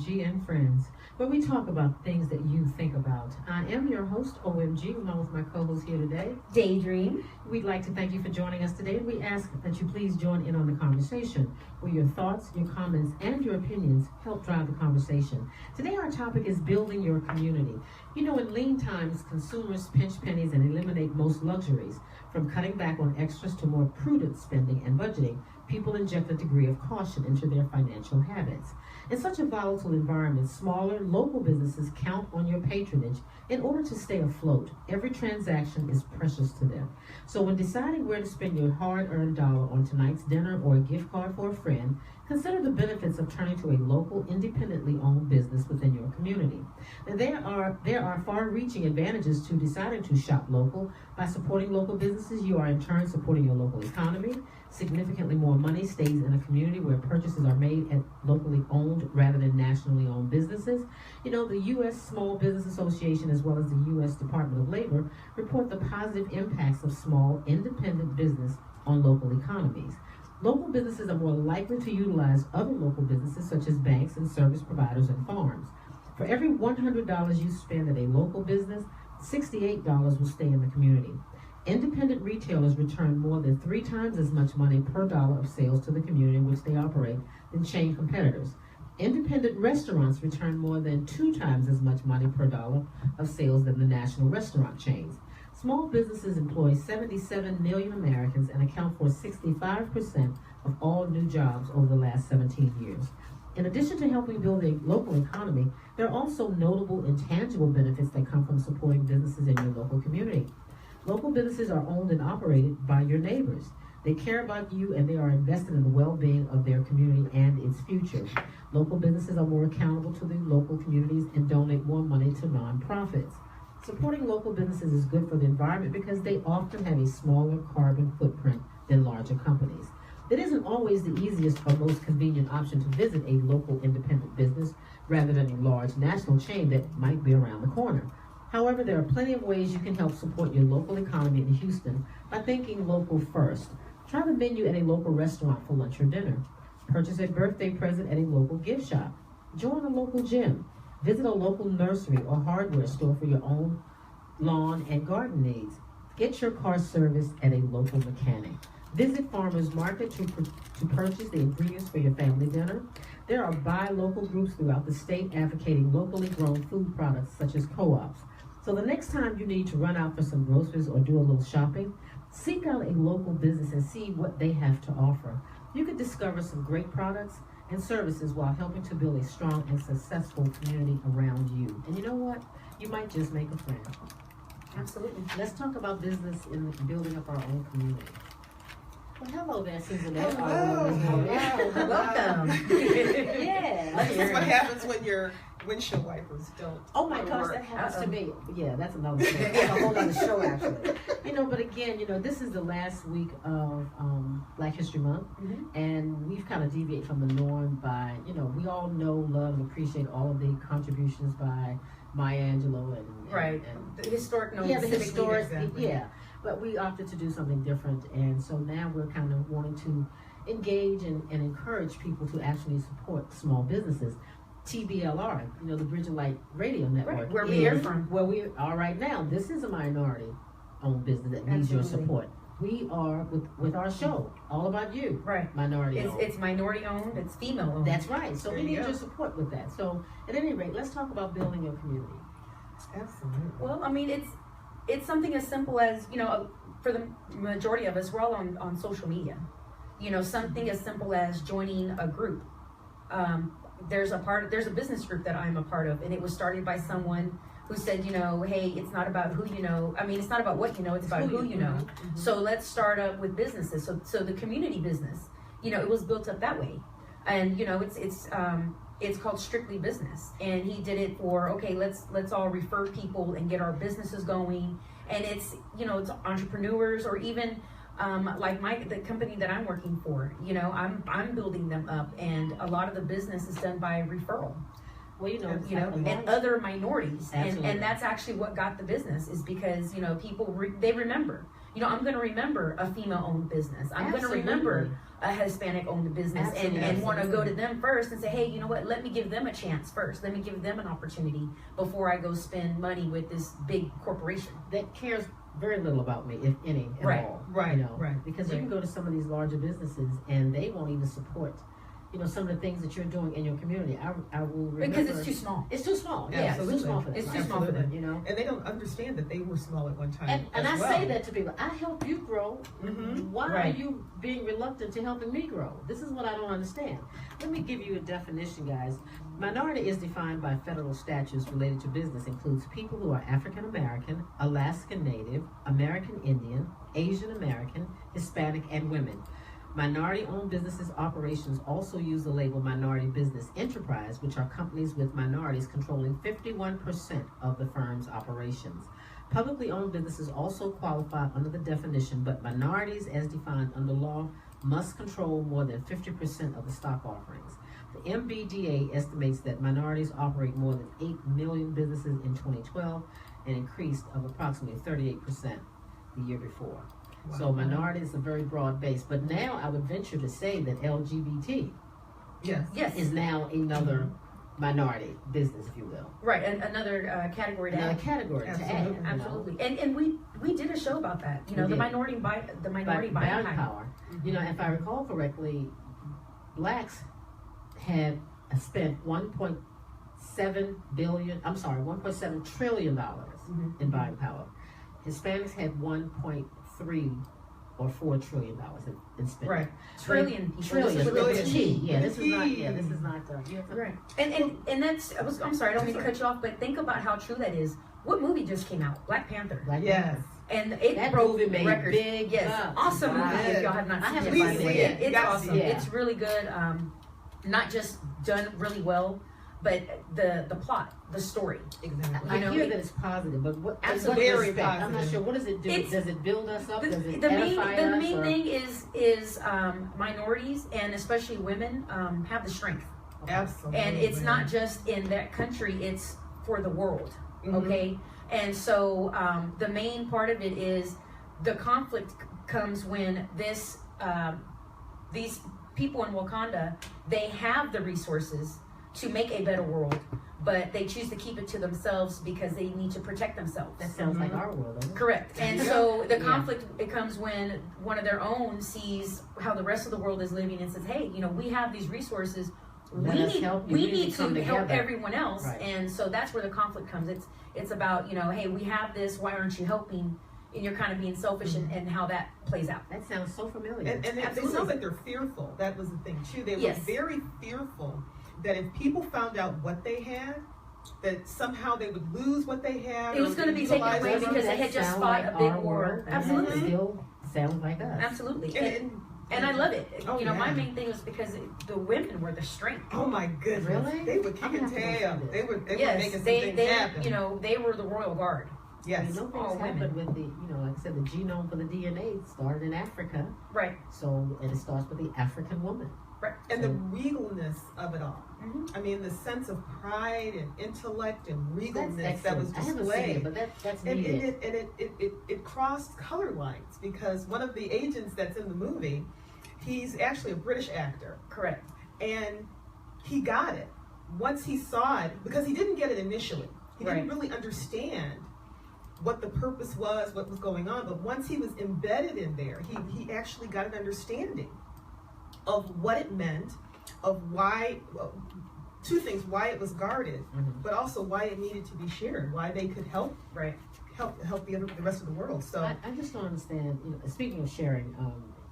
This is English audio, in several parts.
OMG and Friends, where we talk about things that you think about. I am your host, OMG, along with my co-host here today, Daydream. We'd like to thank you for joining us today. We ask that you please join in on the conversation, where your thoughts, your comments, and your opinions help drive the conversation. Today our topic is building your community. You know, in lean times, consumers pinch pennies and eliminate most luxuries. From cutting back on extras to more prudent spending and budgeting, people inject a degree of caution into their financial habits. In such a volatile environment, smaller, local businesses count on your patronage in order to stay afloat. Every transaction is precious to them. So when deciding where to spend your hard-earned dollar on tonight's dinner or a gift card for a friend, consider the benefits of turning to a local, independently owned business within your community. Now, there are far-reaching advantages to deciding to shop local. By supporting local businesses, you are in turn supporting your local economy. Significantly more money stays in a community where purchases are made at locally owned rather than nationally owned businesses. You know, the U.S. Small Business Association as well as the U.S. Department of Labor report the positive impacts of small, independent business on local economies. Local businesses are more likely to utilize other local businesses such as banks and service providers and farms. For every $100 you spend at a local business, $68 will stay in the community. Independent retailers return more than 3 times as much money per dollar of sales to the community in which they operate than chain competitors. Independent restaurants return more than 2 times as much money per dollar of sales than the national restaurant chains. Small businesses employ 77 million Americans and account for 65% of all new jobs over the last 17 years. In addition to helping build a local economy, there are also notable intangible benefits that come from supporting businesses in your local community. Local businesses are owned and operated by your neighbors. They care about you and they are invested in the well-being of their community and its future. Local businesses are more accountable to the local communities and donate more money to nonprofits. Supporting local businesses is good for the environment because they often have a smaller carbon footprint than larger companies. It isn't always the easiest or most convenient option to visit a local independent business rather than a large national chain that might be around the corner. However, there are plenty of ways you can help support your local economy in Houston by thinking local first. Try the menu at a local restaurant for lunch or dinner. Purchase a birthday present at a local gift shop. Join a local gym. Visit a local nursery or hardware store for your own lawn and garden needs. Get your car serviced at a local mechanic. Visit farmers market to purchase the ingredients for your family dinner. There are buy local groups throughout the state advocating locally grown food products such as co-ops. So the next time you need to run out for some groceries or do a little shopping, seek out a local business and see what they have to offer. You could discover some great products and services while helping to build a strong and successful community around you. And you know what? You might just make a friend. Absolutely. Let's talk about business in building up our own community. Well, hello there, Susan. Hello. Welcome. Yeah. This is what happens when your windshield wipers don't. Oh my gosh, work. that happens to me. Yeah, that's another show. That's a whole other show, actually. You know, but again, you know, this is the last week of Black History Month, and we've kind of deviated from the norm by, you know, we all know, love, and appreciate all of the contributions by Maya Angelou and the historic notes. Yeah, the historic, exactly. yeah. But we opted to do something different, and so now we're kind of wanting to engage and encourage people to actually support small businesses. TBLR, you know, the Bridge of Light Radio Network, Right, where we are from. Where we are right now. This is a minority-owned business that needs your support. We are with our show, all about you. Right. Minority-owned. It's minority-owned. It's female-owned. That's right. So we need go. your support with that. So at any rate, let's talk about building your community. Absolutely. Well, I mean, it's something as simple as, you know, for the majority of us, we're all on social media. You know, something as simple as joining a group. There's a business group that I'm a part of, and it was started by someone who said, you know, hey, it's not about who you know. I mean, it's not about what you know, it's about who you know. So let's start up with businesses. So the community business, you know, it was built up that way. And, you know, it's called Strictly Business. And he did it for, okay, let's all refer people and get our businesses going. And it's, you know, it's entrepreneurs or even like the company that I'm working for, you know, I'm building them up, and a lot of the business is done by referral. Well, you know, and other minorities, Absolutely. and that's actually what got the business, is because, you know, people they remember, I'm going to remember a female-owned business. I'm going to remember a Hispanic-owned business and want to go to them first and say, hey, you know what? Let me give them a chance first. Let me give them an opportunity before I go spend money with this big corporation that cares very little about me, if any, at all. Right. Because you can go to some of these larger businesses and they won't even support, some of the things that you're doing in your community. I will remember. Because it's too small. It's too small. Yeah, It's too small for them. It's too small for them. And they don't understand that they were small at one time. And I say that to people. I help you grow. Mm-hmm. Why are you being reluctant to helping me grow? This is what I don't understand. Let me give you a definition, guys. Minority is defined by federal statutes related to business. Includes people who are African American, Alaskan Native, American Indian, Asian American, Hispanic, and women. Minority-owned businesses operations also use the label minority business enterprise, which are companies with minorities controlling 51% of the firm's operations. Publicly owned businesses also qualify under the definition, but minorities as defined under law must control more than 50% of the stock offerings. The MBDA estimates that minorities operate more than 8 million businesses in 2012, an increase of approximately 38% the year before. Wow. So minority is a very broad base, but now I would venture to say that LGBT Yes. is now another minority business, if you will. Right, and another category to Another add. category to add. Absolutely. And we did a show about that. We the did. minority buying power. If I recall correctly, blacks had spent $1.7 trillion in buying power. Hispanics had 1.3 or $4 trillion in spending. Right. Trillion people. Trillion. This is This is not. right. And that's. I'm sorry. I don't mean to cut you off, but think about how true that is. What movie just came out? Black Panther. Yes. And it That broke movie made records. big Yes. bucks. Awesome movie. Yes. If y'all have not I seen haven't it, by seen the way. it. It's Gotta awesome. see it. It's really good. Not just done really well, but the plot, the story. Exactly. I hear that it's positive, but what? Absolutely. What Very is that? I'm not positive. sure. What does it do? Does it build us up? Does it The main edify us? main or- thing is minorities and especially women have the strength, Absolutely. and it's not just in that country; it's for the world. Mhm. Okay, and so the main part of it is the conflict comes when these people in Wakanda, they have the resources to make a better world, but they choose to keep it to themselves because they need to protect themselves. That sounds like our world, doesn't it? Correct. And Yeah. so the Yeah. conflict, it comes when one of their own sees how the rest of the world is living and says, hey, we have these resources. Let us help you. We We need need to come to help together. everyone else. Right. And so that's where the conflict comes. It's about, hey, we have this, why aren't you helping? And you're kind of being selfish and how that plays out. That sounds so familiar. And they Absolutely. sound like they're fearful. That was the thing too. They were Yes. very fearful that if people found out what they had, that somehow they would lose what they had. It was going to be taken away because they had just fought a big war. Absolutely. It still sounds like us. Absolutely. And And I love it. Oh, My yeah. main thing was because the women were the strength. oh my goodness, Really? they would kick I'm and gonna have to tail. go see They were making Yes, some they things happen. they were the royal guard. Yes. Things all happened women. with the, like I said, the genome for the DNA started in Africa. Right. So, and it starts with the African woman. Right. And the regalness of it all. Mhm. I mean, the sense of pride and intellect and That's regalness that was excellent. I haven't seen displayed. it, but that's And needed. it crossed color lines because one of the agents that's in the movie, he's actually a British actor, Correct. and he got it once he saw it because he didn't get it initially. He didn't Right. really understand what the purpose was, what was going on. But once he was embedded in there, he actually got an understanding of what it meant, of why. Well, two things: why it was guarded, Mhm. but also why it needed to be shared, why they could help Right. the rest of the world. So I just don't understand. Speaking of sharing,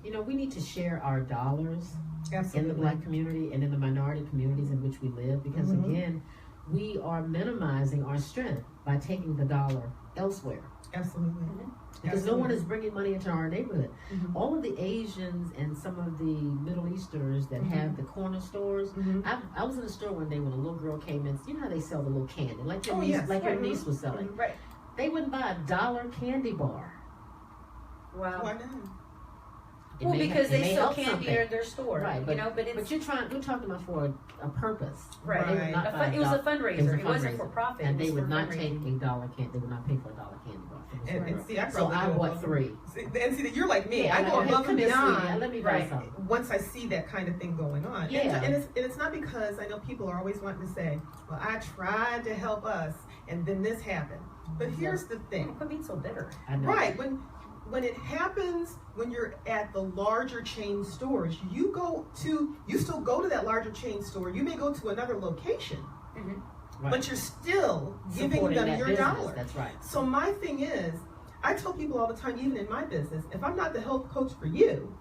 we need to share our dollars absolutely. in the Black community and in the minority communities in which we live, because Mhm. again, we are minimizing our strength by taking the dollar elsewhere. Absolutely. Because no one is bringing money into our neighborhood. Mhm. All of the Asians and some of the Middle Easterners that Mhm. have the corner stores. Mhm. I was in a store one day when a little girl came in. You know how they sell the little candy, like your Oh, niece, yes. like your Right. niece was selling. Right. They wouldn't buy $1 candy bar. Wow. Why not? It Well, may because it may they sell help candy something. at their store, Right, but but it's we're talking about for a purpose. right. They would Right. not buy It was a $1. fundraiser. It was a It wasn't fundraiser. for profit. And it was they would for not fundraising. take $1 candy. They would not pay for $1 candy bar. vegetables. And see, I So probably I go bought above 3. And see that you're like me. Yeah, I go above and beyond. Let me buy some. Once I see that kind of thing going on. Yeah. And it's not because I know people are always wanting to say, well, I tried to help us and then this happened. But here's the thing. Quit being so bitter. I know. Right. When it happens when you're at the larger chain stores, you still go to that larger chain store. You may go to another location, Right. but you're still giving Supporting them that your business. dollar. That's right. So my thing is, I tell people all the time, even in my business, if I'm not the health coach for you,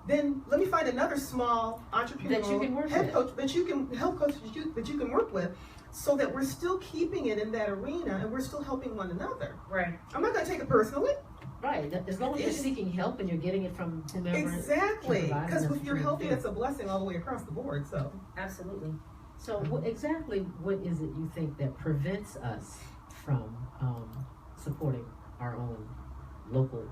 then let me find another small entrepreneur That you can work head with. coach that you can work with, so that we're still keeping it in that arena and we're still helping one another. Right. I'm not going to take it personally. Right. As long as you're seeking help and you're getting it from whomever. Exactly. can provide, Because that's if you're what healthy, do. that's a blessing all the way across the board. So Absolutely. So exactly what is it you think that prevents us from supporting our own local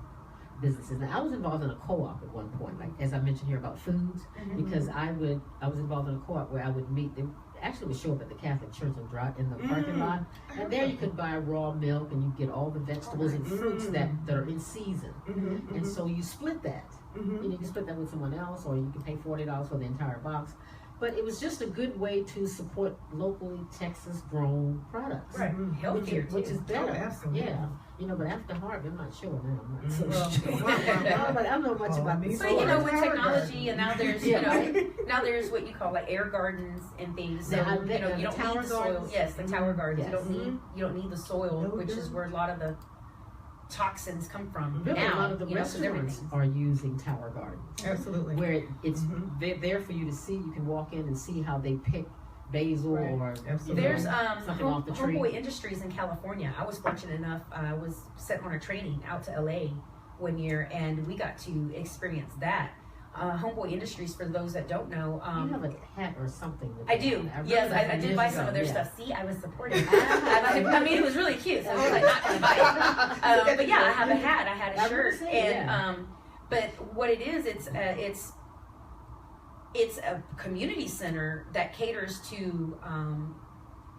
businesses? Now, I was involved in a co-op at one point, like as I mentioned here about foods, because I was involved in a co-op where I would meet them. Actually, would show up at the Catholic Church in the parking lot, and there you could buy raw milk and you get all the vegetables and fruits that are in season, and so you split that. And you can split that with someone else, or you can pay $40 for the entire box. But it was just a good way to support locally Texas-grown products, Right. Healthier which is better. Oh, absolutely. Yeah, but after Harvey, I'm not sure now. I'm not so Well, sure. I don't know much about me this. So you know, with Tower technology, garden. and now there's now there's what you call like air gardens and things. So Yeah, you don't tower need the soil. gardens. Yes, the tower gardens. Yes. You don't need the soil, No, which you is don't. where a lot of the toxins come from. Really, now, a lot of the 'cause restaurants everything. are using tower gardens, absolutely. where it's Mhm. there for you to see. You can walk in and see how they pick basil Right. or Absolutely. There's something off the tree. Homeboy Industries in California. I was fortunate enough. I was sent on a training out to LA one year, and we got to experience that. Homeboy Industries, for those that don't know, you have a hat or something. that I they do. have. Yes, remember I that did years buy ago. some of their Yeah. stuff. See, I was supportive. I mean, it was really cute. So I was like, not gonna buy it. But yeah, I have a hat. I had I a shirt, was gonna say, and but what it is, it's a community center that caters to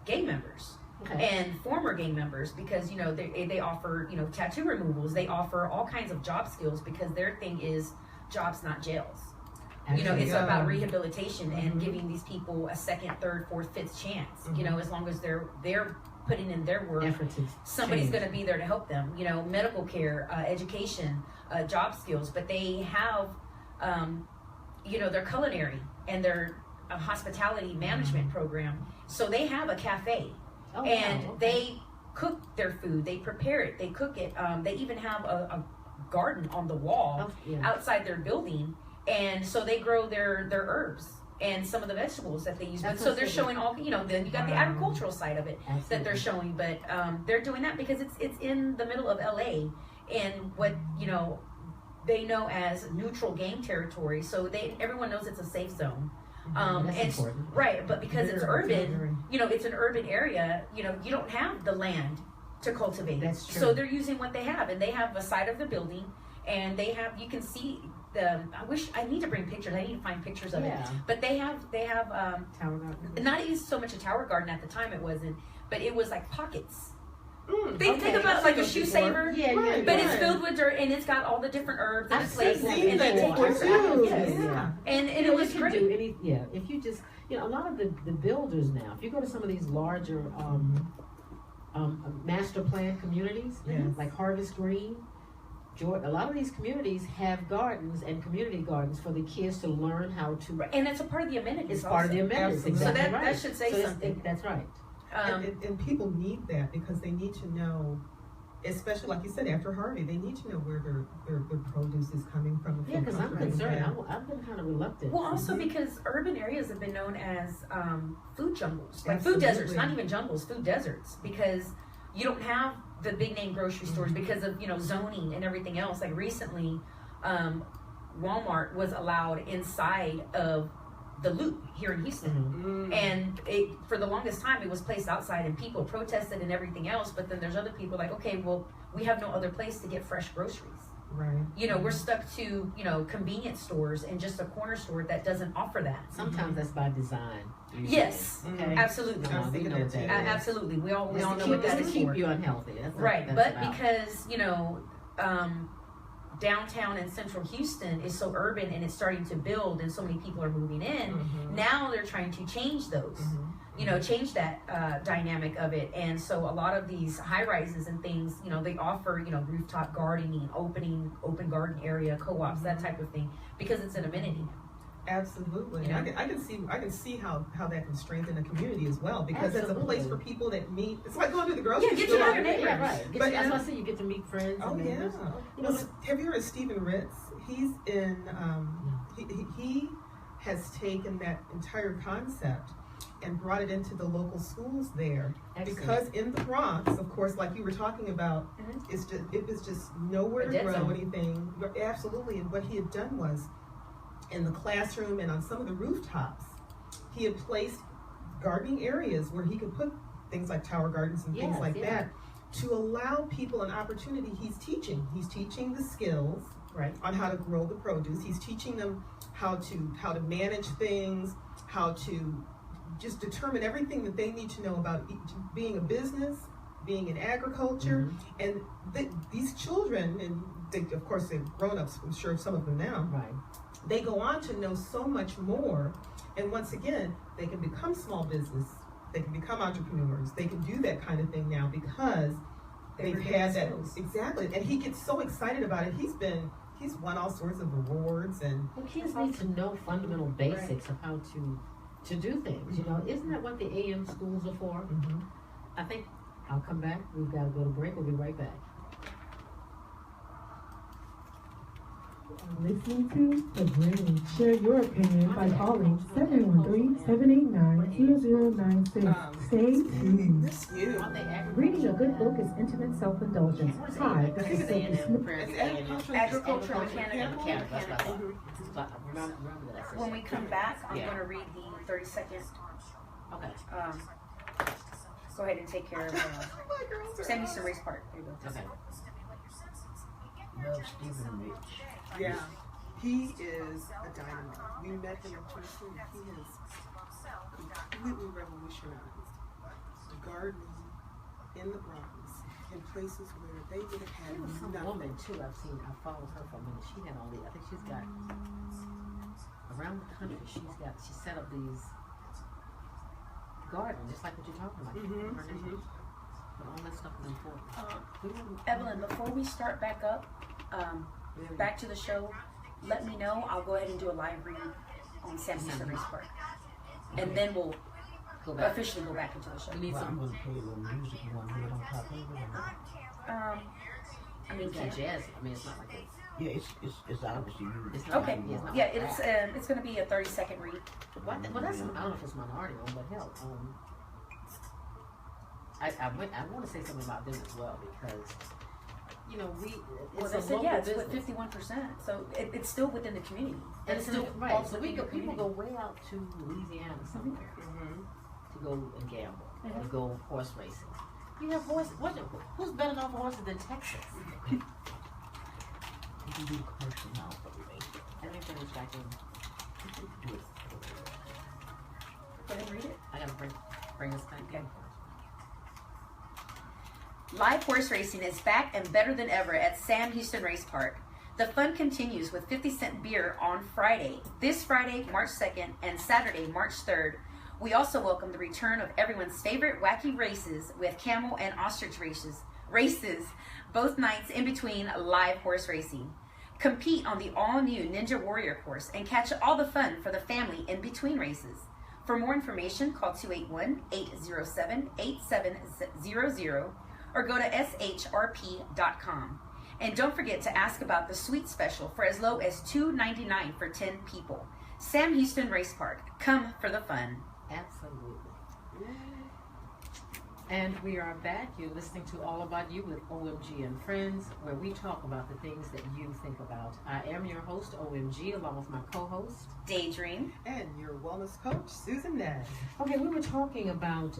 gang members. Okay. And former gang members, because they offer tattoo removals, they offer all kinds of job skills, because their thing is jobs, not jails. Actually, It's about rehabilitation and Mhm. giving these people a second, third, fourth, fifth chance. Mhm. As long as they're putting in their work, effort to somebody's change. going to be there to help them. Medical care, education, job skills. But they have, their culinary and their hospitality management program. So they have a cafe, Oh, wow, and okay. they cook their food. They prepare it. They cook it. They even have a garden on the wall Oh, yeah. outside their building, and so they grow their herbs and some of the vegetables that they use. That's So they're what's showing all, then you got the Wow. agricultural side of it that they're Absolutely. showing, but they're doing that because it's in the middle of LA, and what they know as neutral gang territory, so everyone knows it's a safe zone. That's And important. right, but because it's Very, urban, it's an urban area, you don't have the land to cultivate. That's true. So they're using what they have, and they have a side of the building, and you can see I need to bring pictures. I need to find pictures of Yeah. it. But they have Tower garden. not even so much a tower garden at the time, it wasn't, but it was like pockets. Okay. Think about like a shoe saver, Yeah, Right. but it's filled with dirt, and it's got all the different herbs and I've it's laced seen and that they before. take care of it. Yes. Yeah. And You it know, was you can great. do if you just, a lot of the builders now, if you go to some of these larger master plan communities, Yes. like Harvest Green, a lot of these communities have gardens and community gardens for the kids to learn how to. And it's a part of the amenities. It's part of the also. amenities. Absolutely. So Exactly that right. should say So something. that's right. And people need that because they need to know, especially like you said after Harvey, they need to know where their produce is coming from. Yeah, because I'm Right. concerned. I've been kind of reluctant. Well, also because urban areas have been known as food jungles, like Absolutely. food deserts, not even jungles, food deserts, because you don't have the big name grocery stores because of zoning and everything else. Like recently, Walmart was allowed inside of the Loop here in Houston, and for the longest time it was placed outside, and people protested and everything else. But then there's other people like, okay, well, we have no other place to get fresh groceries. Right. We're stuck to convenience stores and just a corner store that doesn't offer that. Sometimes that's by design. usually. Yes, Okay. absolutely. I was thinking we know that too. what that is. Absolutely. We all It's know to what that it's is to keep for. you unhealthy. That's what Right, that's but about. because, downtown in central Houston is so urban and it's starting to build and so many people are moving in, now they're trying to change those, change that dynamic of it. And so a lot of these high rises and things, they offer, rooftop gardening, open garden area, co-ops, that type of thing, because it's an amenity. Absolutely. Yeah. I can see how that can strengthen the community as well, because it's a Absolutely. place for people that meet. It's like going to the grocery Yeah, get store. to know your neighbors. Yeah, right. But That's why I say you get to meet friends. Oh and yeah. neighbors. Have you heard of Stephen Ritz? He's in. He has taken that entire concept and brought it into the local schools there. Excellent. Because in the Bronx, of course, like you were talking about, it was just nowhere to grow anything. Absolutely. And what he had done was, in the classroom and on some of the rooftops, he had placed gardening areas where he could put things like tower gardens and things like that, to allow people an opportunity. He's teaching the skills on how to grow the produce. He's teaching them how to manage things, how to just determine everything that they need to know about being a business, being in agriculture. And these children, and of course they're grown-ups, I'm sure some of them now, they go on to know so much more. And once again, they can become small business, they can become entrepreneurs, they can do that kind of thing now because they've had that. Exactly. And he gets so excited about it. He's won all sorts of awards. And kids need to know fundamental basics of how to do things. Isn't that what the AM schools are for? I think I'll come back. We've got to go to break. We'll be right back. Listening to The Bridge. Share your opinion by calling 713-789-0096. Stay tuned. Miss you. Reading a good book is intimate self-indulgence. Hi, this is Sophie Smith. Agriculture, mechanical. Remember that. When we come back, I'm going to read the 30-second. Okay. Go ahead and take care of Send me some race part. There you go. Okay. Love Stephen Rich. Yeah, he is a dynamite. We met him in 2020. He has completely revolutionized gardening in the Bronx, in places where they would have had There was some nothing. woman too. I followed her for a minute. She had all the. I think she's got around the country. She set up these gardens, just like what you're talking about. But all that stuff is important. Evelyn, before we start back up, back to the show, let me know. I'll go ahead and do a live read on Sam Houston Race Park. And then we'll officially go back into the show. We need Well, I'm some. going to play a little music. You want to hear it on top of it? I mean, It's not jazz. I mean, it's not like it's. Yeah, it's obviously you. It's not okay. like, it's not Yeah, like it's rap. it's going to be a 30-second read. Well, that's I don't know if it's minority owned, but hell, I want to say something about them as well because Well, they it's a said, local yeah, it's business. with 51%, so it's still within the community. And it's still right. also So within the people community. go way out to Louisiana somewhere to go and gamble or to go horse racing. You have horses. Who's betting on horses than Texas? You can do commercial now for the radio. Let me finish back in. Do it. Go ahead and read it. I gotta bring this back in. Live horse racing is back and better than ever at Sam Houston Race Park. The fun continues with 50-cent beer on Friday, this Friday, March 2nd, and Saturday, March 3rd. We also welcome the return of everyone's favorite wacky races with camel and ostrich races, both nights in between live horse racing. Compete on the all-new Ninja Warrior course and catch all the fun for the family in between races. For more information, call 281-807-8700 or go to shrp.com. And don't forget to ask about the sweet special for as low as $2.99 for 10 people. Sam Houston Race Park. Come for the fun. Absolutely. And we are back. You're listening to All About You with OMG and Friends, where we talk about the things that you think about. I am your host, OMG, along with my co-host, Daydream. And your wellness coach, Susan Nash. Okay, we were talking about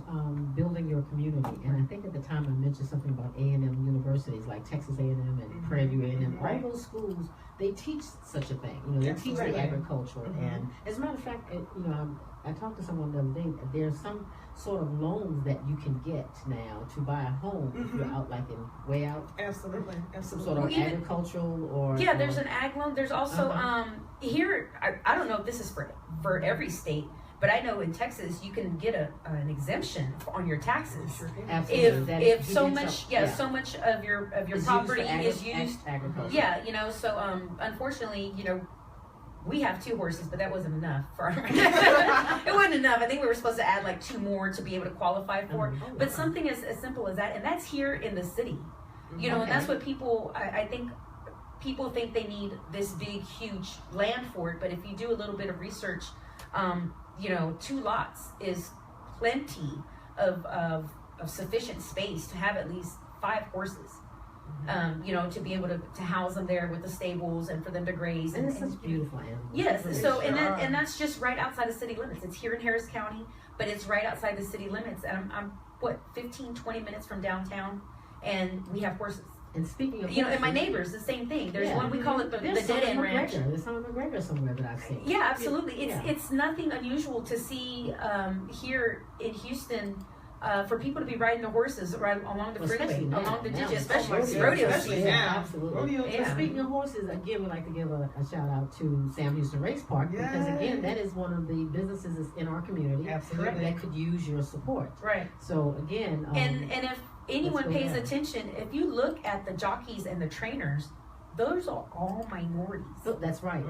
building your community, and I think at the time I mentioned something about A&M universities like Texas A&M and Prairie View A&M. Right. All those schools, they teach such a thing. They teach the Absolutely. agriculture, and as a matter of fact, I I talked to someone the other day. There's some sort of loans that you can get now to buy a home if you're out, like way out. Absolutely. Some sort of Well, even- agricultural or there's an ag loan. There's also here. I don't know if this is for every state, but I know in Texas you can get an exemption on your taxes. Sure can. Absolutely. If so much so much of your It's property used for is used. agriculture. Yeah, so unfortunately, we have 2 horses, but that wasn't enough for it wasn't enough. I think we were supposed to add like 2 more to be able to qualify for it. But something as simple as that, and that's here in the city. And that's what people I think people think they need this big, huge land for it, but if you do a little bit of research, 2 lots is plenty of sufficient space to have at least 5 horses. To be able to house them there with the stables and for them to graze. And it's such beautiful animals. Yes, so and that's just right outside the city limits. It's here in Harris County, but it's right outside the city limits. And I'm 15-20 minutes from downtown, and we have horses. And speaking of horses, and my neighbors, the same thing. There's one, we call it the dead end ranch. There's some in McGregor somewhere that I've seen. Yeah, absolutely. It's nothing unusual to see here in Houston. For people to be riding the horses right along the freeway, along the ditch, especially rodeo season. Absolutely. So speaking of horses, again, we'd like to give a shout out to Sam Houston Race Park because again, that is one of the businesses in our community that could use your support. Right. So again, and if anyone pays attention, if you look at the jockeys and the trainers, those are all minorities. That's right.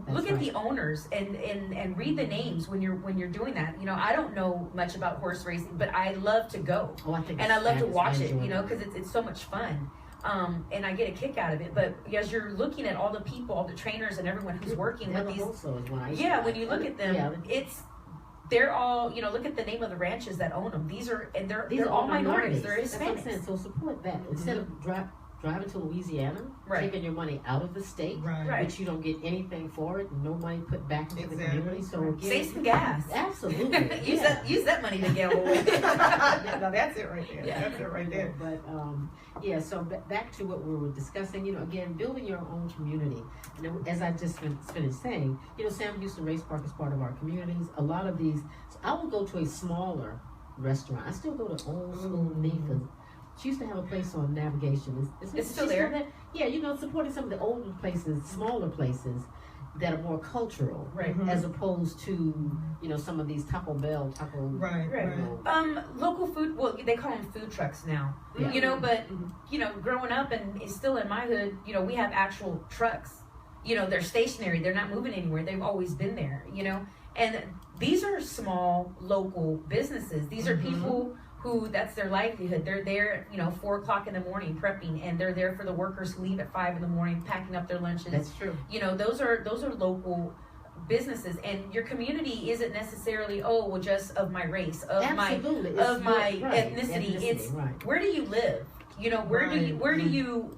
Look at the owners and read the names when you're doing that. I don't know much about horse racing, but I love to go. And I love to watch it, because it's so much fun. And I get a kick out of it. But as you're looking at all the people, all the trainers and everyone who's working with these, when you look at them, they're all, look at the name of the ranches that own them. They're all minorities. They're Hispanics. So support that instead of driving to Louisiana, taking your money out of the state, but you don't get anything for it, no money put back into the community. So again, save some gas. Absolutely. use that money to gamble with. No, that's it right there. That's it right there. But so back to what we were discussing, again, building your own community. As I just finished saying, Sam Houston Race Park is part of our communities. A lot of these, I will go to a smaller restaurant. I still go to old school Nika's. She used to have a place on Navigation. It's still there? Yeah, supporting some of the older places, smaller places that are more cultural, as opposed to some of these Taco Bell, local food. Well, they call them food trucks now. But growing up and still in my hood, we have actual trucks. They're stationary. They're not moving anywhere. They've always been there. And these are small local businesses. These are people who that's their livelihood. They're there, 4:00 in the morning prepping, and they're there for the workers who leave at 5 in the morning packing up their lunches. That's true. Those are local businesses, and your community isn't necessarily just of my race, of my ethnicity. It's where do you live? Where do you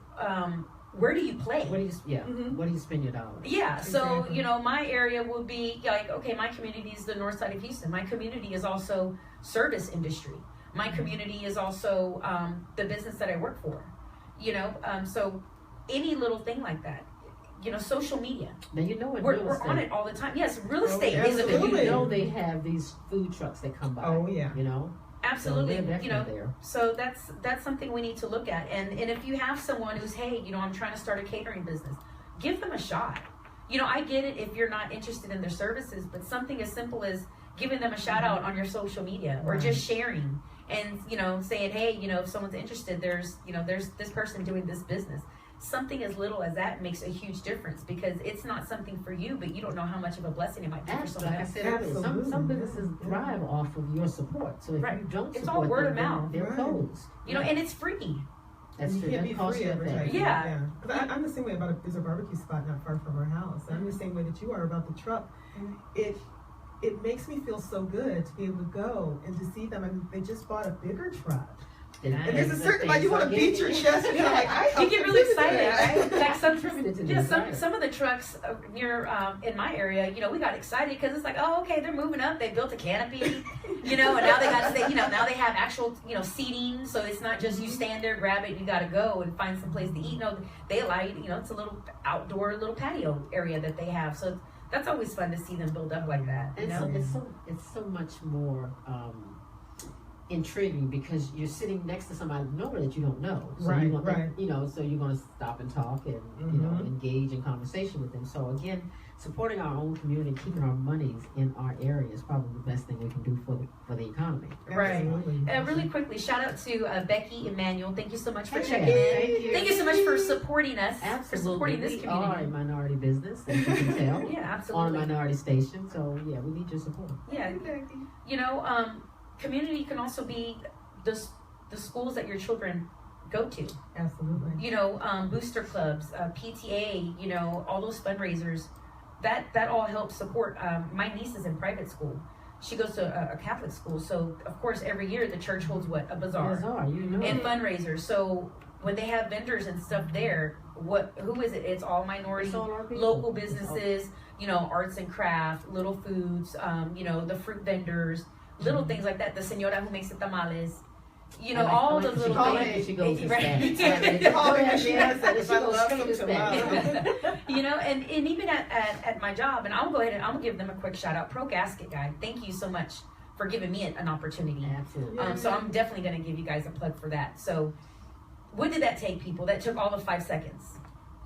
play? Where do you spend your dollars? Yeah, so my area would be like, okay, my community is the north side of Houston. My community is also service industry. My community is also the business that I work for. So any little thing like that. Social media. Now we're on it all the time. Yes, real estate is a big. They have these food trucks that come by. Oh yeah. Absolutely. So there. So that's something we need to look at. And if you have someone who's, hey, I'm trying to start a catering business, give them a shot. I get it if you're not interested in their services, but something as simple as giving them a shout out on your social media or just sharing and saying, hey, if someone's interested, there's this person doing this business. Something as little as that makes a huge difference because it's not something for you, but you don't know how much of a blessing it might be for someone else. Like I said earlier, some businesses thrive off of your support. So if you don't it's support all word them, of mouth. They're closed. And it's free. That's true. You can't be free advertising. Yeah. Because I'm the same way about there's a barbecue spot not far from our house. I'm the same way that you are about the truck. It makes me feel so good to be able to go and to see them. And they just bought a bigger truck. And there's a certain amount you want to beat your chest. You get really excited, right? Like some of the trucks near in my area, we got excited because it's like, oh, okay, they're moving up. They built a canopy, and now they got to now they have actual, seating. So it's not just you stand there, grab it, you got to go and find some place to eat. No, they allow you. It's a little outdoor, little patio area that they have. So that's always fun to see them build up like that. You And know? it's so much more intriguing because you're sitting next to somebody that you don't know. So Right, you're gonna, right. You know, so you're going to stop and talk and you know engage in conversation with them. So again, supporting our own community, keeping our monies in our area is probably the best thing we can do for the economy. Right. Absolutely. Really quickly, shout out to Becky Emmanuel. Thank you so much for Hey, checking in. thank you. Thank you so much for supporting us, Absolutely, for supporting this we are a community. minority business, as you can tell, Yeah, on a absolutely. minority station. So yeah, we need your support. Yeah, you know, community can also be the schools that your children go to. Absolutely. You know, booster clubs, PTA. You know, all those fundraisers. That all helps support. My niece is in private school. She goes to a Catholic school, so of course every year the church holds a bazaar You know. and fundraisers. So when they have vendors and stuff there, who is it? It's all minority, It's all our people. local businesses. You know, arts and craft, little foods. You know, the fruit vendors, little things like that. The señora who makes the tamales. You know, all those little things. She goes Right. Call me when she does that. She If I goes love straight some to Hispanic. tamales. You know, and even at my job, and I'll go ahead and I'll give them a quick shout out. Pro Gasket Guy, thank you so much for giving me an opportunity. Absolutely. So I'm definitely going to give you guys a plug for that. So what did that take, people? That took all of 5 seconds.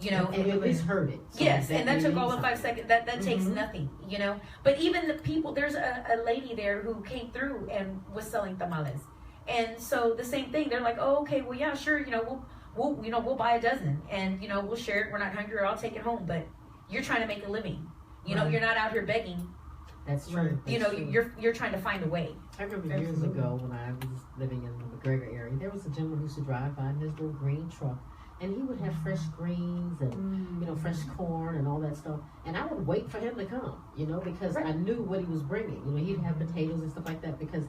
You know, and you at least heard it. So yes, and that took all of 5 means seconds. That takes nothing, you know. But even the people, there's a lady there who came through and was selling tamales, and so the same thing. They're like, oh, okay, well, yeah, sure, you know, we'll buy a dozen, and you know, we'll share it. We're not hungry, or I'll take it home. But you're trying to make a living. You know, Right. you're not out here begging. That's true. Right. You know, That's true. you're trying to find a way. I remember years Absolutely. ago when I was living in the McGregor area, there was a gentleman who used to drive by in his little green truck, and he would have fresh greens and you know fresh corn and all that stuff. And I would wait for him to come, you know, because I knew what he was bringing. You know, he'd have potatoes and stuff like that. Because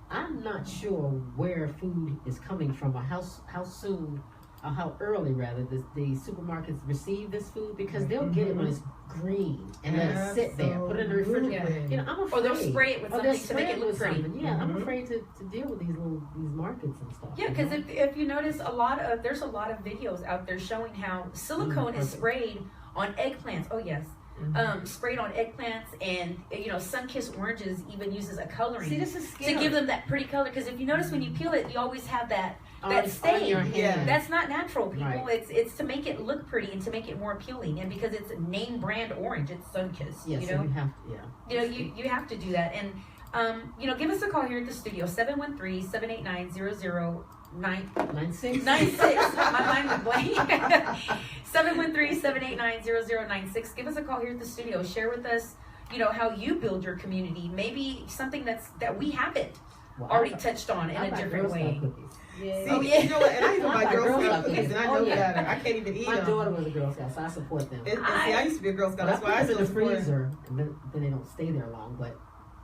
I'm not sure where food is coming from or how soon. How early rather the supermarkets receive this food, because they'll get it when it's green and let it sit there, put it in the refrigerator. Absolutely. You know, I'm Or afraid. they'll spray it with Or they'll something to make spray it look with pretty. something. Yeah, I'm Mhm. afraid to deal with these markets and stuff. Yeah, you because know? if you notice, there's a lot of videos out there showing how silicone is perfect. sprayed on eggplants. Oh yes, sprayed on eggplants, and you know, sun-kissed oranges even uses a coloring See, this is to scary. give them that pretty color. Because if you notice when you peel it, you always have that On stain. your hand. Yeah. That's not natural, people. Right. It's to make it look pretty and to make it more appealing. And because it's name brand orange, it's sun-kissed. Yes, you so know, you have to, yeah. you know, you have to do that. And you know, give us a call here at the studio, 713-789-0096. 96. My mind was blank. 713-789-0096. Give us a call here at the studio. Share with us, you know, how you build your community. Maybe something that we haven't Well, already touched on in I a buy different Girl Scout way. cookies. See, Oh, yeah. you know what? And I even I buy buy Girl Girl Scout Scout cookies, and I know Oh, yeah. better. I can't even eat My them. daughter was a Girl Scout, so I support them. See, I used to be a Girl Scout. But I That's put why I them in still the support. freezer, and then they don't stay there long. But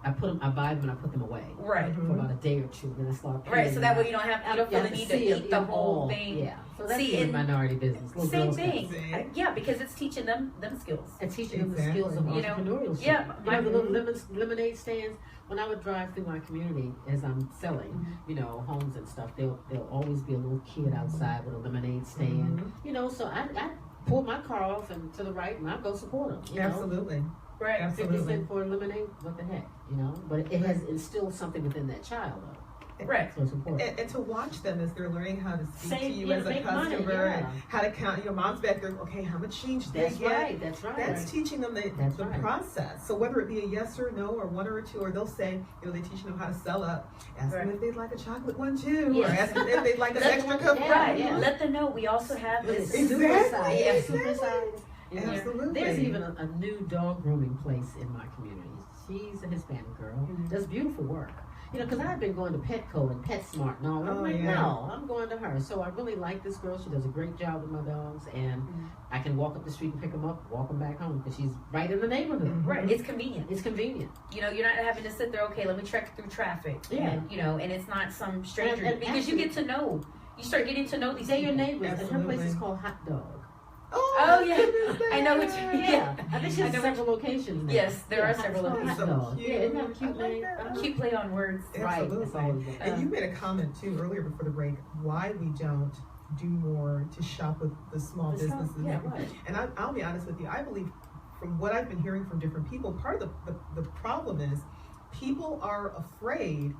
I buy them and I put them away Right. for about a day or two, then I start. Right, so that way you don't feel the have need to see it eat the in whole all. thing. Yeah, so that's See, even and minority business. Little Same Girl Scouts. thing. See? Yeah, because it's teaching them skills. And teaching them the Exactly. skills of You know, entrepreneurship. yeah, You my- know, the little lemonade stands. When I would drive through my community as I'm selling, you know, homes and stuff, there'll always be a little kid outside with a lemonade stand. You know, so I pull my car off and to the right, and I go support them. You know? Absolutely. Right. 50 Absolutely. cents for a lemonade, what the heck, you know? But it has instilled something within that child, though. Right. So it's important. And to watch them as they're learning how to speak to Save- you yeah, as a make money, customer yeah. and how to count. Your mom's back there, okay, how much change did That's they get? right, that's right. That's teaching them the right. process. So whether it be a yes or no or one or two, or they'll say, you know, they teach them how to sell up. Ask them Right. if they'd like a chocolate one too, or Yes. ask them if they'd like an Let extra them- cup. Right. Yeah. Let them know we also have Look, this. it's super Exactly, size, exactly. super size. You know, Absolutely. There's even a new dog grooming place in my community. She's a Hispanic girl. Does beautiful work. You know, because I've been going to Petco and PetSmart and all. I'm Oh, like, yeah. no, I'm going to her. So I really like this girl. She does a great job with my dogs, and I can walk up the street and pick them up, walk them back home, because she's right in the neighborhood. Right. It's convenient. It's convenient. You know, you're not having to sit there, okay, let me trek through traffic. Yeah. And, you know, and it's not some stranger. And because you get to know. You start getting to know these They're your people. neighbors, and her place Absolutely. is called Hot Dog. Oh, yeah. goodness, I know what you mean. Yeah, I think she I has know several locations now. Yes, there are Hot several Dog, locations. Hot Dog. So Yeah, isn't that a cute. cute I like name? that. Cute play on words. Right, Absolutely. that's always good. And you made a comment too earlier before the break why we don't do more to shop with the small businesses. Yeah, right. And I'll be honest with you, I believe from what I've been hearing from different people, part of the problem is people are afraid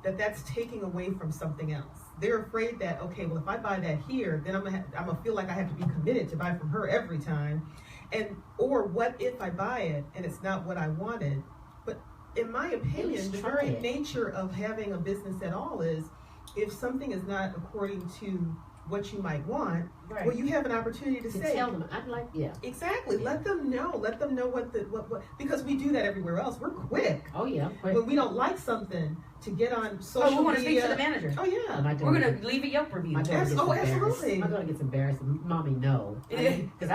that that's taking away from something else. They're afraid that, okay, well, if I buy that here, then I'm gonna feel like I have to be committed to buy from her every time. Or what if I buy it and it's not what I wanted? But in my opinion, the very nature of having a business at all is, if something is not according to what you might want, Right. well, you have an opportunity to say, tell them, I'd like, exactly. Let them know what because we do that everywhere else. We're quick oh yeah, when we don't like something to get on social media. we want to speak to the manager. Oh yeah. We're We're gonna leave a Yelp review. Absolutely. My daughter gets embarrassed. Mommy, no, because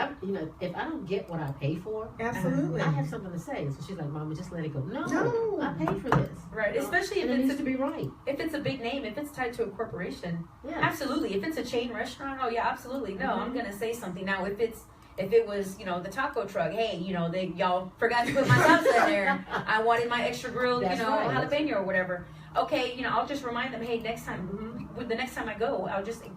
if I don't get what I pay for, Absolutely. I have something to say. So she's like, Mama, just let it go. No, I paid for this. Right, especially if and it needs it's to be right. if it's a big name, if it's tied to a corporation. Yeah. Absolutely. If it's a chain restaurant, oh yeah, absolutely. No, I'm gonna say something. Now if it was, the taco truck, hey, y'all forgot to put my salsa in there. I wanted my extra grilled, That's right. jalapeno or whatever. Okay, I'll just remind them, hey, next time, the next time I go,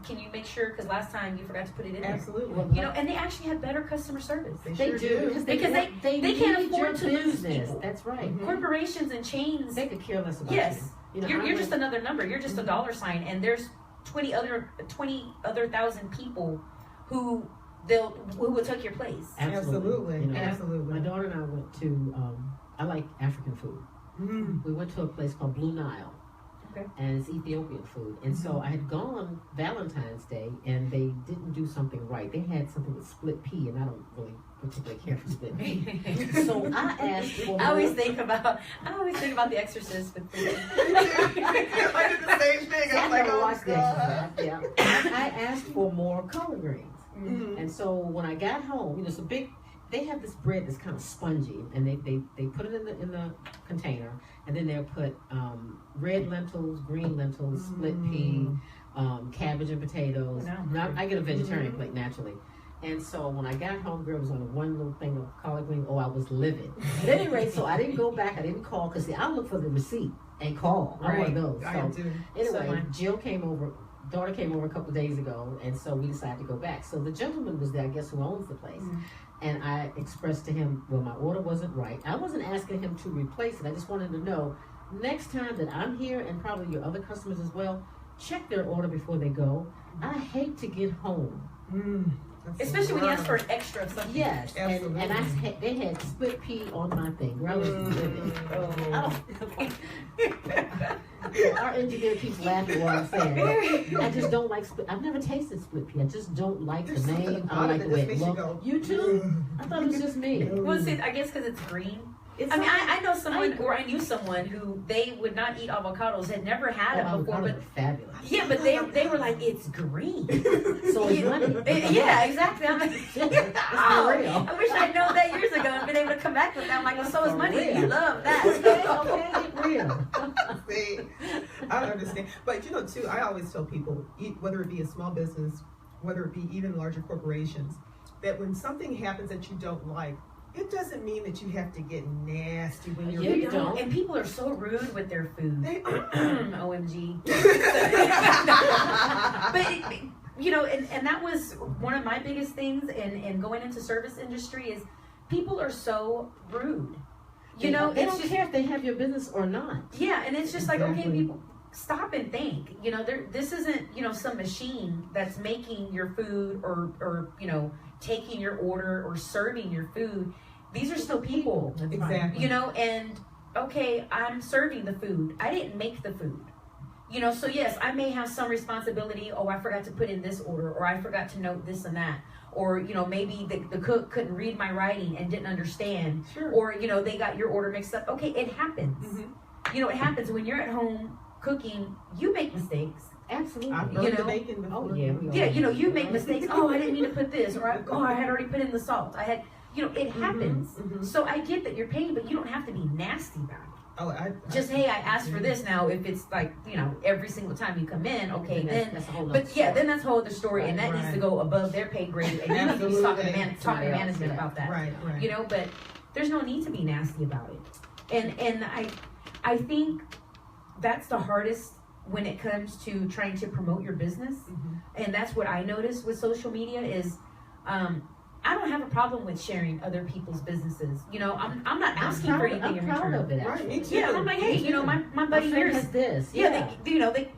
can you make sure, because last time you forgot to put it in there. Absolutely. And they actually have better customer service. They They sure do do. Because they can't need afford your to lose business. people. That's right. Corporations and chains, They could care less about yes. you. You're just another number. You're just a dollar sign, and there's 20 other thousand people who will take your place. Absolutely. My Absolutely. daughter and I went to, I like African food. Mm. We went to a place called Blue Nile. Okay. And it's Ethiopian food. And so I had gone Valentine's Day and they didn't do something right. They had something with split pea, and I don't really particularly care for split pea. So I asked for I always think about The Exorcist with food. I did the same thing. I was like, oh watch God. that. Yeah. I asked for more collard greens. Mhm. And so when I got home, it's a big, they have this bread that's kind of spongy, and they put it in the container, and then they'll put red lentils, green lentils, split pea, cabbage and potatoes. Now, I get a vegetarian plate naturally. And so when I got home, girl was on one little thing of collard green. Oh, I was livid. At any rate, so I didn't go back. I didn't call, because I look for the receipt and call. I want those. I So do. anyway, Jill came over. Daughter came over a couple days ago, and so we decided to go back. So the gentleman was there, I guess, who owns the place. And I expressed to him, well, my order wasn't right. I wasn't asking him to replace it. I just wanted to know, next time that I'm here, and probably your other customers as well, check their order before they go. I hate to get home. Especially when you ask for an extra of something. Yes, Absolutely. and they had split pea on my thing. Girl, I was livid. Our engineer keeps laughing while I'm saying, I just don't like split. I've never tasted split pea. I just don't like the name. I don't like the way it looks. You too? I thought it was just me. Well, see, I guess because it's green. It's I mean, like- I know someone, or I knew someone who they would not eat avocados, had never had it before, avocados but are fabulous. yeah, but they were like, it's green. So it's money. Yeah, exactly. I'm like, oh, for real. I wish I'd known that years ago and been able to come back with that. I'm like, well, so is For money. real. You love that. Okay, real. See, I understand. But too, I always tell people, whether it be a small business, whether it be even larger corporations, that when something happens that you don't like, it doesn't mean that you have to get nasty when you're You don't. And people are so rude with their food. They OMG. But and that was one of my biggest things in going into service industry is people are so rude. They it's don't just, care if they have your business or not. yeah, and it's just like, okay, Exactly. people, stop and think. This isn't some machine that's making your food or taking your order or serving your food. These are still people. Exactly. And okay, I'm serving the food. I didn't make the food. So yes, I may have some responsibility. Oh, I forgot to put in this order, or I forgot to note this and that. Or, maybe the cook couldn't read my writing and didn't understand. Sure. Or, they got your order mixed up. Okay, it happens. Mm-hmm. It happens when you're at home cooking, you make mistakes. Absolutely. I've burned the bacon before. Oh yeah. we all Yeah, do. you make mistakes. Oh, I didn't mean to put this. Or, I had already put in the salt. I had, it happens. mhm. So I get that you're paying, but you don't have to be nasty about it. Oh, Just, hey, I asked for this. Now, if it's like, every single time you come in, okay, then. that's a whole nother But yeah, then that's a whole other story, and that Right. needs to go above their pay grade, and you need to be talking to, talking to Somebody else, management yeah. about that. Right. But there's no need to be nasty about it. And I think that's the hardest when it comes to trying to promote your business. Mhm. And that's what I noticed with social media is, I don't have a problem with sharing other people's businesses. You know, I'm not asking for anything I'm in proud return. of it, Right, actually. me too. Yeah, I'm like, hey, you know, my buddy friend here has this. yeah,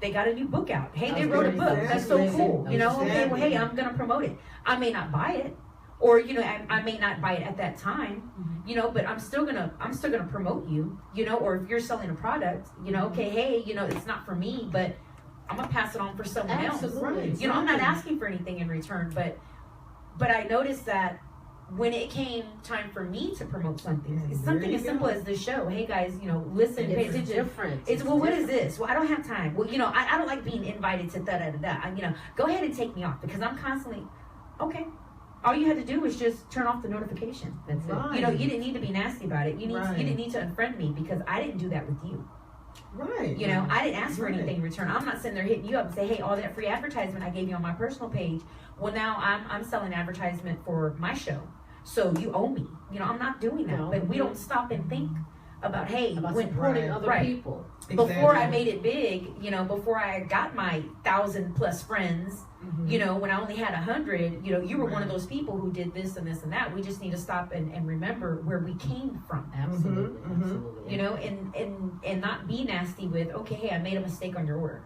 they got a new book out. Hey, they That's wrote a great. book. That's so Exactly. cool. You know, okay, well, hey, I'm gonna promote it. I may not buy it, or you know, I may not buy it at that time. You know, but I'm still gonna promote you. You know, or if you're selling a product, you know, okay, hey, you know, it's not for me, but I'm gonna pass it on for someone Absolutely. else. You know, I'm not asking for anything in return, but I noticed that when it came time for me to promote something, it's something as simple as this show. Hey guys, you know, listen, pay It's attention. different. It's well, what is this? Well, I don't have time. Well, you know, I don't like being invited to da. You know, go ahead and take me off because I'm constantly okay. All you had to do was just turn off the notification. That's it. Right. You know, you didn't need to be nasty about it. You Right. didn't need to unfriend me because I didn't do that with you. Right. You know, I didn't ask for Right. anything in return. I'm not sitting there hitting you up and say, hey, all that free advertisement I gave you on my personal page. Well, now I'm selling advertisement for my show, so you owe me. You know, I'm not doing that. No. But we don't stop and think about, hey, About when supporting Right. other Right. people. before I Exactly. made it big, you know, before I got my 1,000+ friends, Mhm. you know, when I only had 100, you know, you were one of Right. those people who did this and this and that. We just need to stop and remember where we came from. Absolutely. Mhm. Absolutely. You know, and not be nasty with, okay, hey, I made a mistake on your order.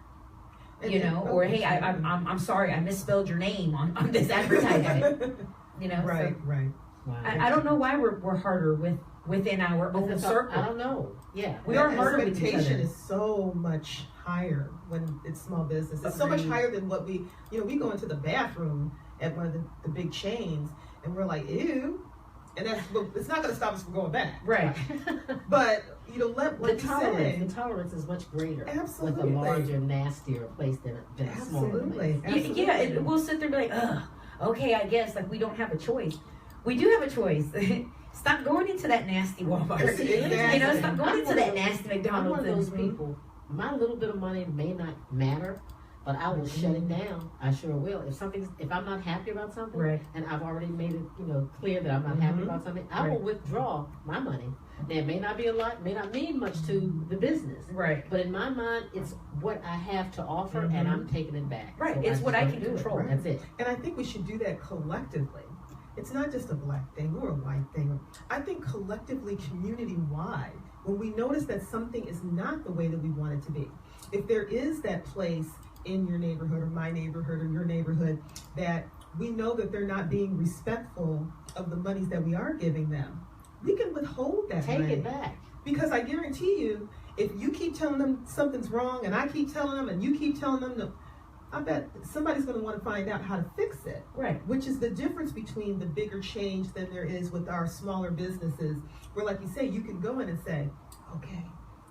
You know, or hey, I'm sorry, I misspelled your name on this advertisement. You know, Right, so right. Wow. I don't know why we're harder within our With own the circle. I don't know. Yeah. We are harder with each expectation other. is so much higher when it's small business. It's so much Agreed. higher than what we we go into the bathroom at one of the big chains and we're like, ew. And it's not going to stop us from going back. Right. But, like the you tolerance, said, the tolerance is much greater Absolutely. with a larger, nastier place than a smaller Absolutely. place. Yeah, and we'll sit there and be like, ugh, okay, I guess, like we don't have a choice. We do have a choice. Stop going into that nasty Walmart. Exactly. You know, stop going into that nasty I'm one McDonald's. of those and- people. My little bit of money may not matter, but I will shut it down. I sure will. If I'm not happy about something, Right. and I've already made it, clear that I'm not happy Mhm. about something, I will withdraw my money. Now, it may not be a lot, may not mean much to the business, Right. but in my mind, it's what I have to offer, and I'm taking it back. Right. So It's what I just can don't do it. control. Right. That's it. and I think we should do that collectively. It's not just a black thing or a white thing. I think collectively, community-wide, when we notice that something is not the way that we want it to be, if there is that place in your neighborhood or my neighborhood or your neighborhood that we know that they're not being respectful of the monies that we are giving them, we can withhold that Take money. it back. Because I guarantee you, if you keep telling them something's wrong and I keep telling them and you keep telling them, no, I bet somebody's going to want to find out how to fix it. Right. Which is the difference between the bigger change than there is with our smaller businesses, where, like you say, you can go in and say, okay,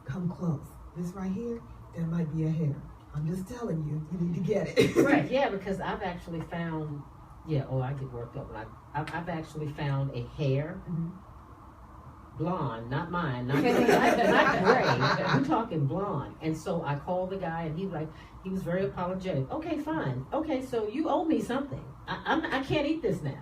come close. This right here, there might be a hair. I'm just telling you, you need to get it. Right, yeah, because I've actually found, I get worked up when I've actually found a hair, blonde, not mine, not gray, we're talking blonde. And so I called the guy and he was very apologetic. Okay, fine. Okay, so you owe me something. I can't eat this now.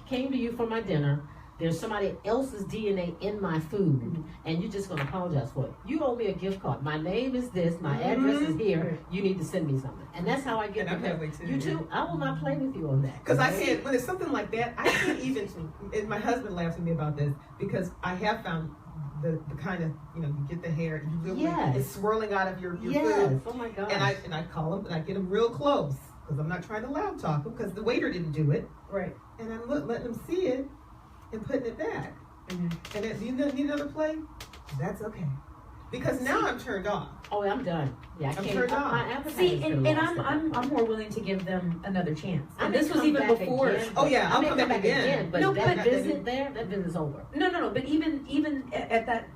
Came to you for my dinner. There's somebody else's DNA in my food, and you're just going to apologize for it. You owe me a gift card. My name is this. My address is here. You need to send me something. And that's how I get And I'm the that way too. You too? I will not play with you on that. Because I can't, when it's something like that, I can't even, and my husband laughs at me about this, because I have found the kind of, you get the hair, and you really, it's swirling out of your Yes. food. Oh my gosh. And I call him, and I get him real close, because I'm not trying to loud talk him, because the waiter didn't do it. Right. And I'm letting him see it and putting it back. And if you need another plate, that's okay. Because now I'm turned off. Oh, I'm done. Yeah, I I'm can't. turned on. My appetite See, has and been lost. I'm more willing to give them another chance. I And may this was come even back before. again, Oh, yeah, I I'll may come back again. But No, that but- visit there, that visit's over. No. But even at that,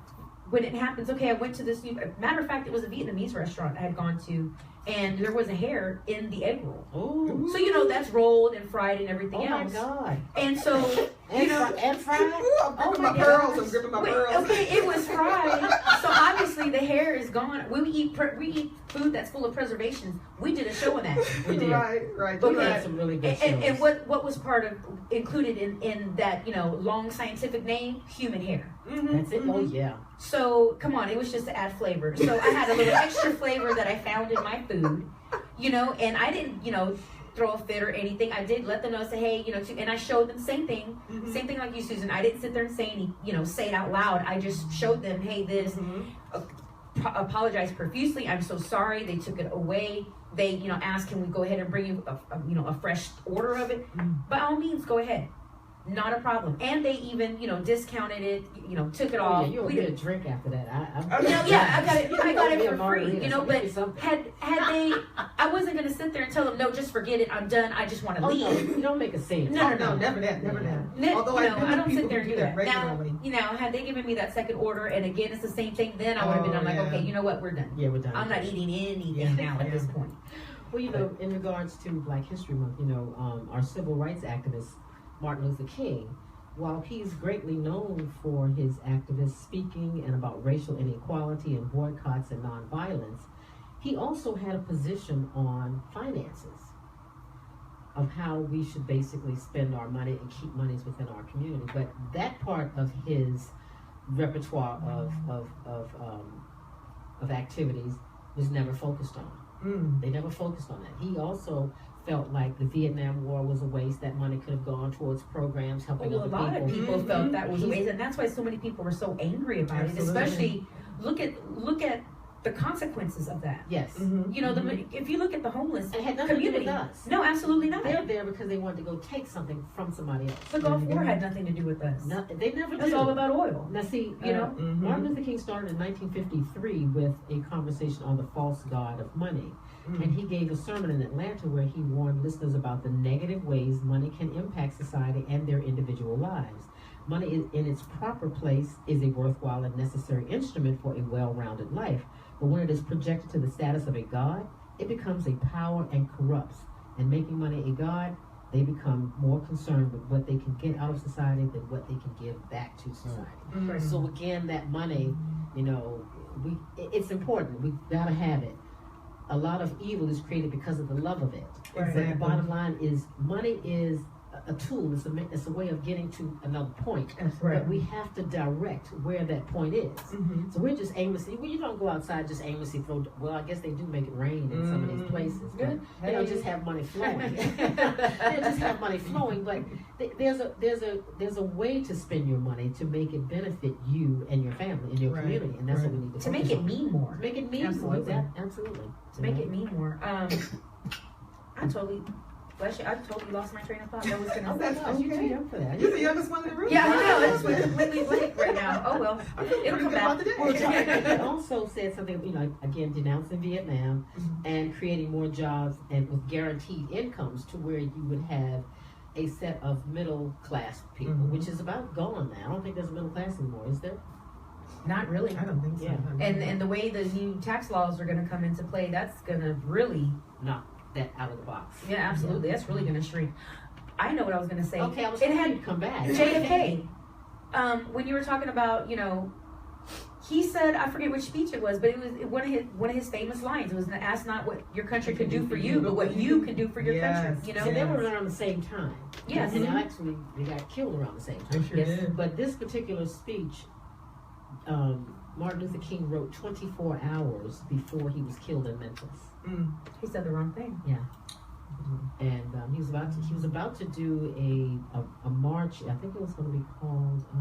when it happens, okay, I went to this new. Matter of fact, it was a Vietnamese restaurant I had gone to, and there was a hair in the egg roll. Ooh. So that's rolled and fried and everything Oh my else. God. And so And fried. Ooh, I'm gripping my my pearls. gosh. I'm gripping my Wait, pearls. okay, it was fried. So obviously the hair is gone. We eat food that's full of preservations. We did a show on that. We did. Right. We Okay. had some really good And shows. what was included in that long scientific name, human hair. That's it. Oh yeah. So come on, it was just to add flavor. So I had a little extra flavor that I found in my food, and I didn't, throw a fit or anything. I did let them know, say, hey, and I showed them same thing like you, Susan. I didn't sit there and say say it out loud. I just showed them, hey, this. Apologize profusely. I'm so sorry. They took it away. They, asked, can we go ahead and bring you a fresh order of it? By all means, go ahead. Not a problem. And they even, discounted it, took it off. Yeah, you'll get a drink after that. I got it for free, but had they, I wasn't going to sit there and tell them, no, just forget it. I'm done. I just want to leave. No, you don't make a scene. No, never that. Although I don't sit there and do that. Regularly. Now, had they given me that second order, and again, it's the same thing, then I would have been, I'm like, okay, you know what? We're done. Yeah, we're done. I'm not eating anything now at this point. Well, in regards to Black History Month, our civil rights activist, Martin Luther King, while he's greatly known for his activist speaking and about racial inequality and boycotts and nonviolence, he also had a position on finances, of how we should basically spend our money and keep monies within our community. But that part of his repertoire of activities was never focused on. They never focused on that. He also felt like the Vietnam War was a waste. That money could have gone towards programs helping other people. A lot of people felt that was a waste, and that's why so many people were so angry about it. Especially look at the consequences of that. Yes. If you look at the homeless it had nothing community, to do with us. No, absolutely not. They're there because they wanted to go take something from somebody else. The Gulf War had nothing to do with us. They never did. It's all about oil. Now see, Martin Luther King started in 1953 with a conversation on the false god of money. And he gave a sermon in Atlanta where he warned listeners about the negative ways money can impact society and their individual lives. Money in its proper place is a worthwhile and necessary instrument for a well-rounded life. But when it is projected to the status of a god, it becomes a power and corrupts. And making money a god, they become more concerned with what they can get out of society than what they can give back to society. So again, that money, it's important. We've got to have it. A lot of evil is created because of the love of it. Exactly. The bottom line is money is a tool. It's a way of getting to another point. That's right. But we have to direct where that point is. So we're just aimlessly. Well, you don't go outside just aimlessly throw. Well, I guess they do make it rain in some of these places. But they don't just have money flowing. They just have money flowing. But there's a way to spend your money to make it benefit you and your family and your community, and that's what we need to make it mean more. Make it mean more. Absolutely. To make it mean more. I totally lost my train of thought. That was gonna. Oh my gosh, you're too young for that. You're the youngest one in the room. Yeah, I know. It's completely blank right now. Oh well, it'll come back. He also said something, again, denouncing Vietnam and creating more jobs and with guaranteed incomes to where you would have a set of middle class people, which is about gone now. I don't think there's a middle class anymore, is there? Not really. I don't think so. Yeah. And the way the new tax laws are going to come into play, that's going to really knock that out of the box. Yeah, absolutely. That's really going to shrink. I know what I was going to say. Okay, I was it hoping had you'd come back. JFK. When you were talking about, he said, I forget which speech it was, but it was one of his famous lines. It was, ask not what your country could do for you, but what you can do for your country. So they were around the same time. Yes. And actually, they got killed around the same time. They sure did. But this particular speech, Martin Luther King wrote 24 hours before he was killed in Memphis. He said the wrong thing. Yeah. And he was about to do a march. I think it was going to be called. I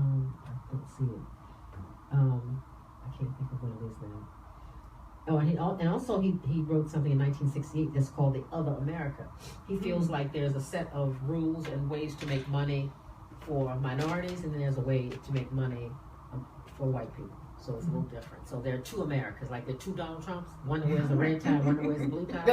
don't see it. I can't think of what it is now. Oh, and also he wrote something in 1968 that's called The Other America. He feels like there's a set of rules and ways to make money for minorities, and then there's a way to make money for white people. So it's a little different. So there are two Americas, like there are two Donald Trumps. One that wears a red tie, one that wears a blue tie.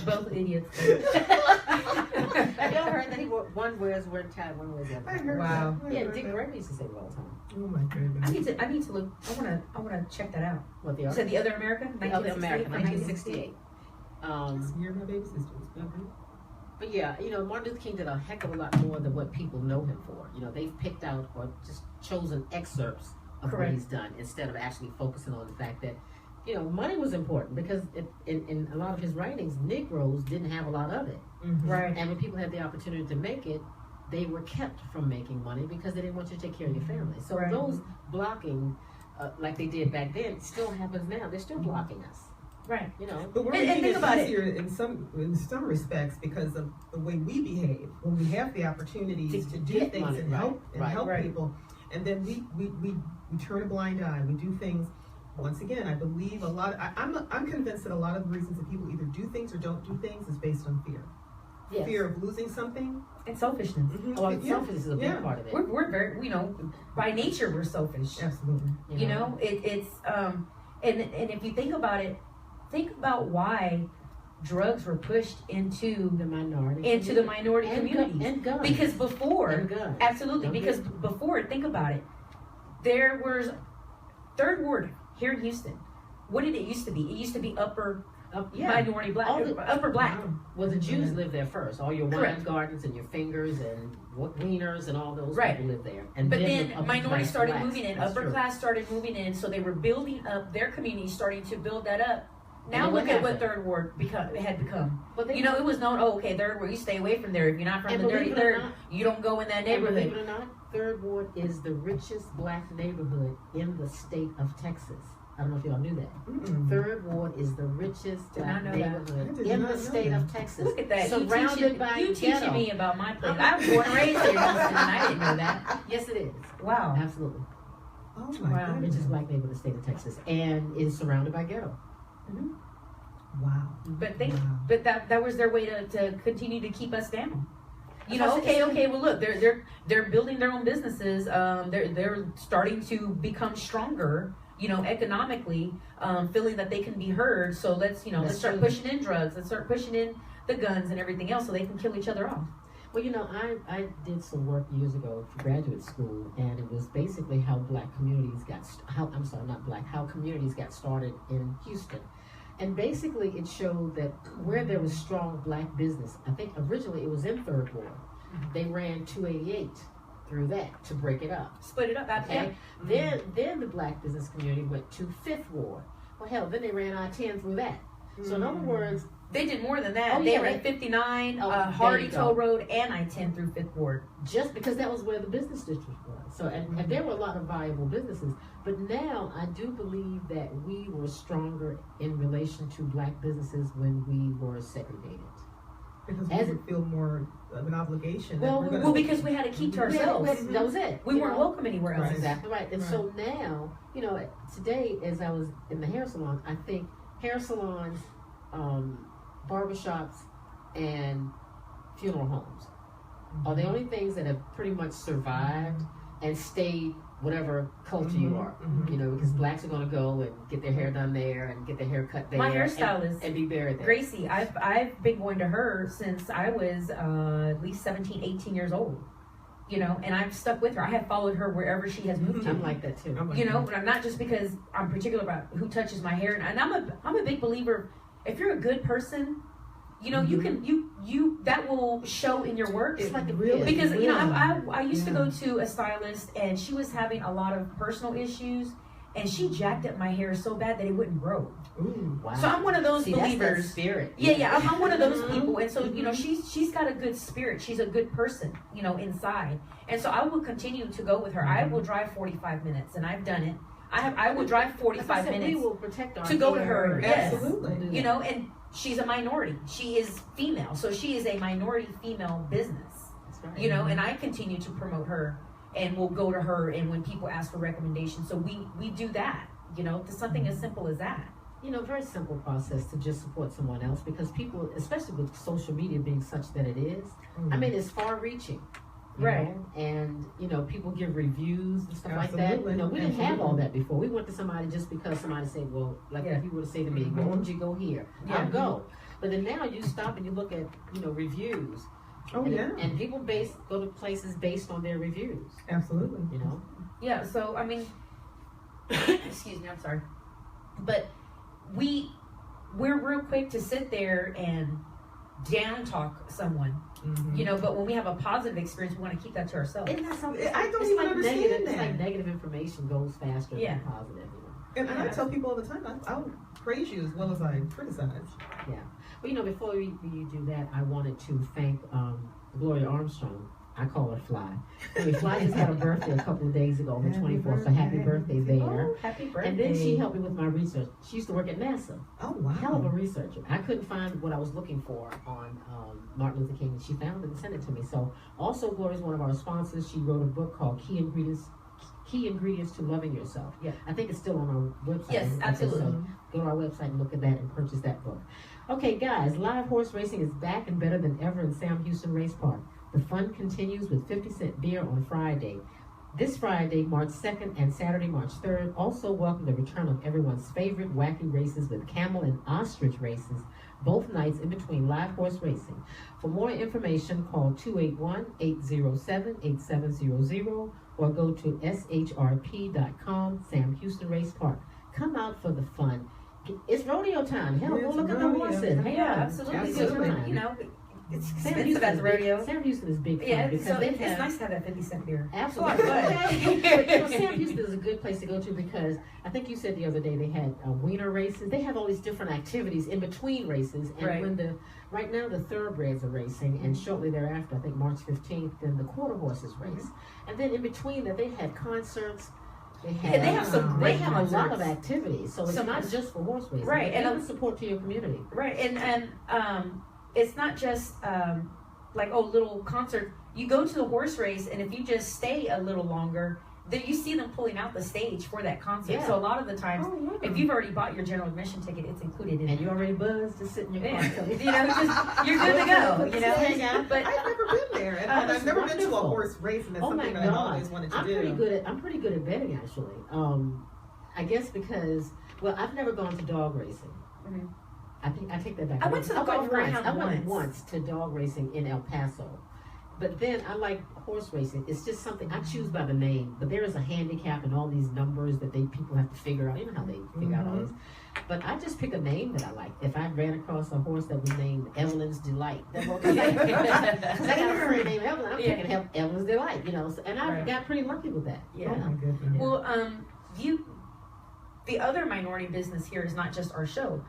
Both idiots. Have y'all heard that one wears a red tie, one wears a red tie? I heard Wow. that. Yeah, Dick Gregory used to say it all the time. Oh my goodness. I need to look. I wanna check that out. What they You are? said The Other America? The Other America, 1968. 1968. You're my baby sister. But yeah, Martin Luther King did a heck of a lot more than what people know him for. They've picked out or just chosen excerpts of what he's done instead of actually focusing on the fact that, money was important because in a lot of his writings, Negroes didn't have a lot of it. Right. And when people had the opportunity to make it, they were kept from making money because they didn't want you to take care of your family. So those blocking, like they did back then, still happens now. They're still blocking us. Right. You know, But we're And making think it about it. easier in some respects because of the way we behave when we have the opportunities to do get things money, and help Right. people, and then we turn a blind eye. We do things. Once again, I believe I'm convinced that a lot of the reasons that people either do things or don't do things is based on fear. yes. Fear of losing something. And selfifness. Well, Yeah. selfishness is a big Yeah. part of it. We're very, by nature we're selfish. Absolutely. You know, it's and if you think about it, think about why drugs were pushed into the minority communities. And guns. Because before, And guns. absolutely, Don't because before, think about it, there was Third Ward here in Houston. What did it used to be? It used to be upper minority black, upper black. Well, the Jews lived there first. All your wine Correct. gardens and your fingers and wieners and all those Right. people lived there. And But the then upper minorities class started blacks. moving in, That's upper true. class started moving in, so they were building up their community, starting to build that up. Now then look what at what happened? Third Ward had become. But they It was known. Oh, okay, Third Ward. You stay away from there. If you're not from And the dirty believe it or third, not- you don't go in that And neighborhood. believe it or not, Third Ward is the richest black neighborhood in the state of Texas. I don't know if y'all knew that. Mm-mm. Third Ward is the richest Did black not know that. I neighborhood did in not the know state that. of Texas. Look at that. Surrounded by you ghetto. teaching me about my place. I was born and raised here in Houston, and I didn't know that. Yes, it is. Wow. Absolutely. Oh my Wow. goodness. Richest black neighborhood in the state of Texas. And is surrounded by ghetto. Wow. But they, Wow. but that was their way to continue to keep us down. That's Okay. Well, look, they're building their own businesses. They're starting to become stronger. Economically, feeling that they can be heard. So let's start true. pushing in drugs. Let's start pushing in the guns and everything else, so they can kill each other off. Well, I did some work years ago for graduate school, and it was basically how black communities how communities got started in Houston. And basically it showed that where there was strong black business, I think originally it was in Third Ward, they ran 288 through that to break it up. Split it up. Okay. Then the black business community went to Fifth Ward. Well, hell, then they ran I-10 through that. So in other words, They did more than that. Oh, They yeah, ran they- 59, Oh, there Hardy you go. Toll Road, and I-10 through Fifth Ward. just because that was where the business district was. So, and there were a lot of viable businesses. But now I do believe that we were stronger in relation to black businesses when we were segregated. Because As we would feel more of an obligation. that Well, we're gonna- Well, because we had to keep to ourselves. That was it. We you weren't know? welcome anywhere else. That's exactly right. And so now, today as I was in the hair salon, I think hair salons, barbershops, and funeral homes are the only things that have pretty much survived and stayed whatever culture you are. Because blacks are going to go and get their hair done there and get their hair cut there. My hairstylist, and be buried there. Gracie, I've been going to her since I was at least 17, 18 years old. And I've stuck with her. I have followed her wherever she has moved to. I'm like that too. I'm like that. But I'm not just because I'm particular about who touches my hair. And I'm a big believer. If you're a good person, you can that will show in your work. It's like a Really? Because Yeah. I used to go to a stylist, and she was having a lot of personal issues, and she jacked up my hair so bad that it wouldn't grow. Ooh. Wow. So I'm one of those See, that's that believers. spirit. Yeah, I'm one of those people, and so she's got a good spirit. She's a good person, inside, and so I will continue to go with her. I will drive 45 minutes, and I've done it. I will drive 45 We minutes will protect our to go to hair. her. Yes. Absolutely. And she's a minority. She is female, so she is a minority female business. That's right. And I continue to promote her, and we'll go to her, and when people ask for recommendations, so we do that. To something as simple as that. Very simple process to just support someone else, because people, especially with social media being such that it is, I mean, it's far reaching. you Right. know, and people give reviews and stuff Absolutely. like that. We didn't have all Absolutely. that before. We went to somebody just because somebody said, well, like Yeah. if you were to say to me, Mhm. well, why don't you go here? Yeah. I'll go. But then now you stop and you look at reviews. Oh, and, yeah. and people go to places based on their reviews. Absolutely. Yeah, so I mean, excuse me, I'm sorry, but we're real quick to sit there and down talk someone, Mhm. but when we have a positive experience, we want to keep that to ourselves. Isn't that something? I don't It's even like understand negative, that. It's like negative information goes faster Yeah. than positive. And I Yeah. tell people all the time, I'll praise you as well as I criticize. Well, before we do that, I wanted to thank Gloria Armstrong I call her Fly. Anyway, Fly just had a birthday a couple of days ago on the 24th, so happy birthday there. Oh, happy birthday. And then she helped me with my research. She used to work at NASA. Oh, wow. Hell of a researcher. I couldn't find what I was looking for on Martin Luther King, and she found it and sent it to me. So, also, Gloria is one of our sponsors. She wrote a book called Key Ingredients to Loving Yourself. Yeah. I think it's still on our website. Yes, absolutely. So go to our website and look at that and purchase that book. Okay, guys, live horse racing is back and better than ever in Sam Houston Race Park. The fun continues with 50-cent beer on Friday. This Friday, March 2nd and Saturday, March 3rd. Also welcome the return of everyone's favorite wacky races with camel and ostrich races, both nights in between live horse racing. For more information, call 281-807-8700 or go to shrp.com, Sam Houston Race Park. Come out for the fun. It's rodeo time. Hell, go It's look at the rodeo horses. time. Hey, Yeah, absolutely. Absolutely. You know, it's Sam expensive Houston at is the big. rodeo. Sam Houston is big fun Yeah, because so they it's have nice to have that 50-cent beer. absolutely. Go ahead. But, you know, Sam Houston is a good place to go to because I think you said the other day they had wiener races. They have all these different activities in between races, and Right. when right now the thoroughbreds are racing, and shortly thereafter, I think March 15th, then the quarter horses race, and then in between that they had concerts. They have, they have some they great have a lot of concerts. activities, so it's Some- not just for horse racing. Right, and and, support to your community. Right, and it's not just like little concert. You go to the horse race, and if you just stay a little longer, then you see them pulling out the stage for that concert. Yeah. So a lot of the times, Oh, yeah. if you've already bought your general admission ticket, it's included in And it. you already buzzed to sit in your car. Yeah. You know, just, you're good to go. You know, Hang out. but I've never been there, and Oh, I've never been to a wonderful. horse race, and that's Oh my something that I've God. always wanted to I'm do. pretty good at betting actually. I guess because I've never gone to dog racing. Mhm. I take that back. I went to the golf greyhound I went once. once to dog racing in El Paso. But then I like horse racing. It's just something I choose by the name. But there is a handicap and all these numbers that people have to figure out. You know how they figure out all this. But I just pick a name that I like. If I ran across a horse that was named Evelyn's Delight, because I got a friend named Evelyn, I'm picking Evelyn's Delight. You know, and I Right. got pretty lucky with that. Yeah. Oh my goodness. Well, the other minority business here is not just our show.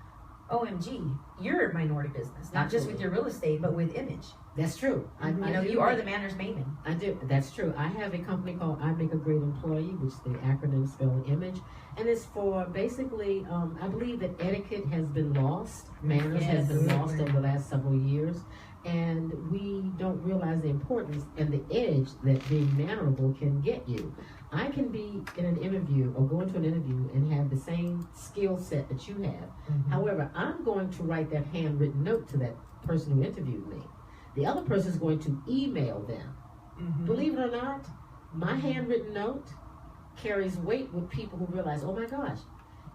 OMG, you're a minority business, not just with your real estate, but with image. That's true. You are the Manners Maven. I do. That's true. I have a company called I Make a Great Employee, which the acronym spell image, and it's for basically. I believe that etiquette has been lost, manners has been lost over the last several years, and we don't realize the importance and the edge that being mannerable can get you. I can be in an interview or go into an interview and have the same skill set that you have. However, I'm going to write that handwritten note to that person who interviewed me. The other person is going to email them. Believe it or not, my handwritten note carries weight with people who realize, oh my gosh.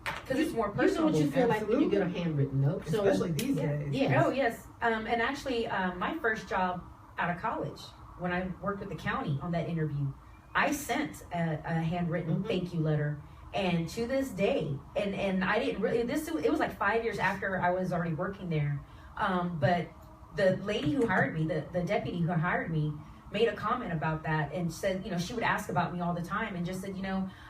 Because it's more You know personal. what you feel like when you get a handwritten note. Especially these days. Yes. Oh, yes. And actually, my first job out of college, when I worked with the county on that interview, I sent a handwritten thank you letter. And to this day, and I didn't really, it was like 5 years after I was already working there. But the lady who hired me, the deputy who hired me, made a comment about that and said, she would ask about me all the time and just said,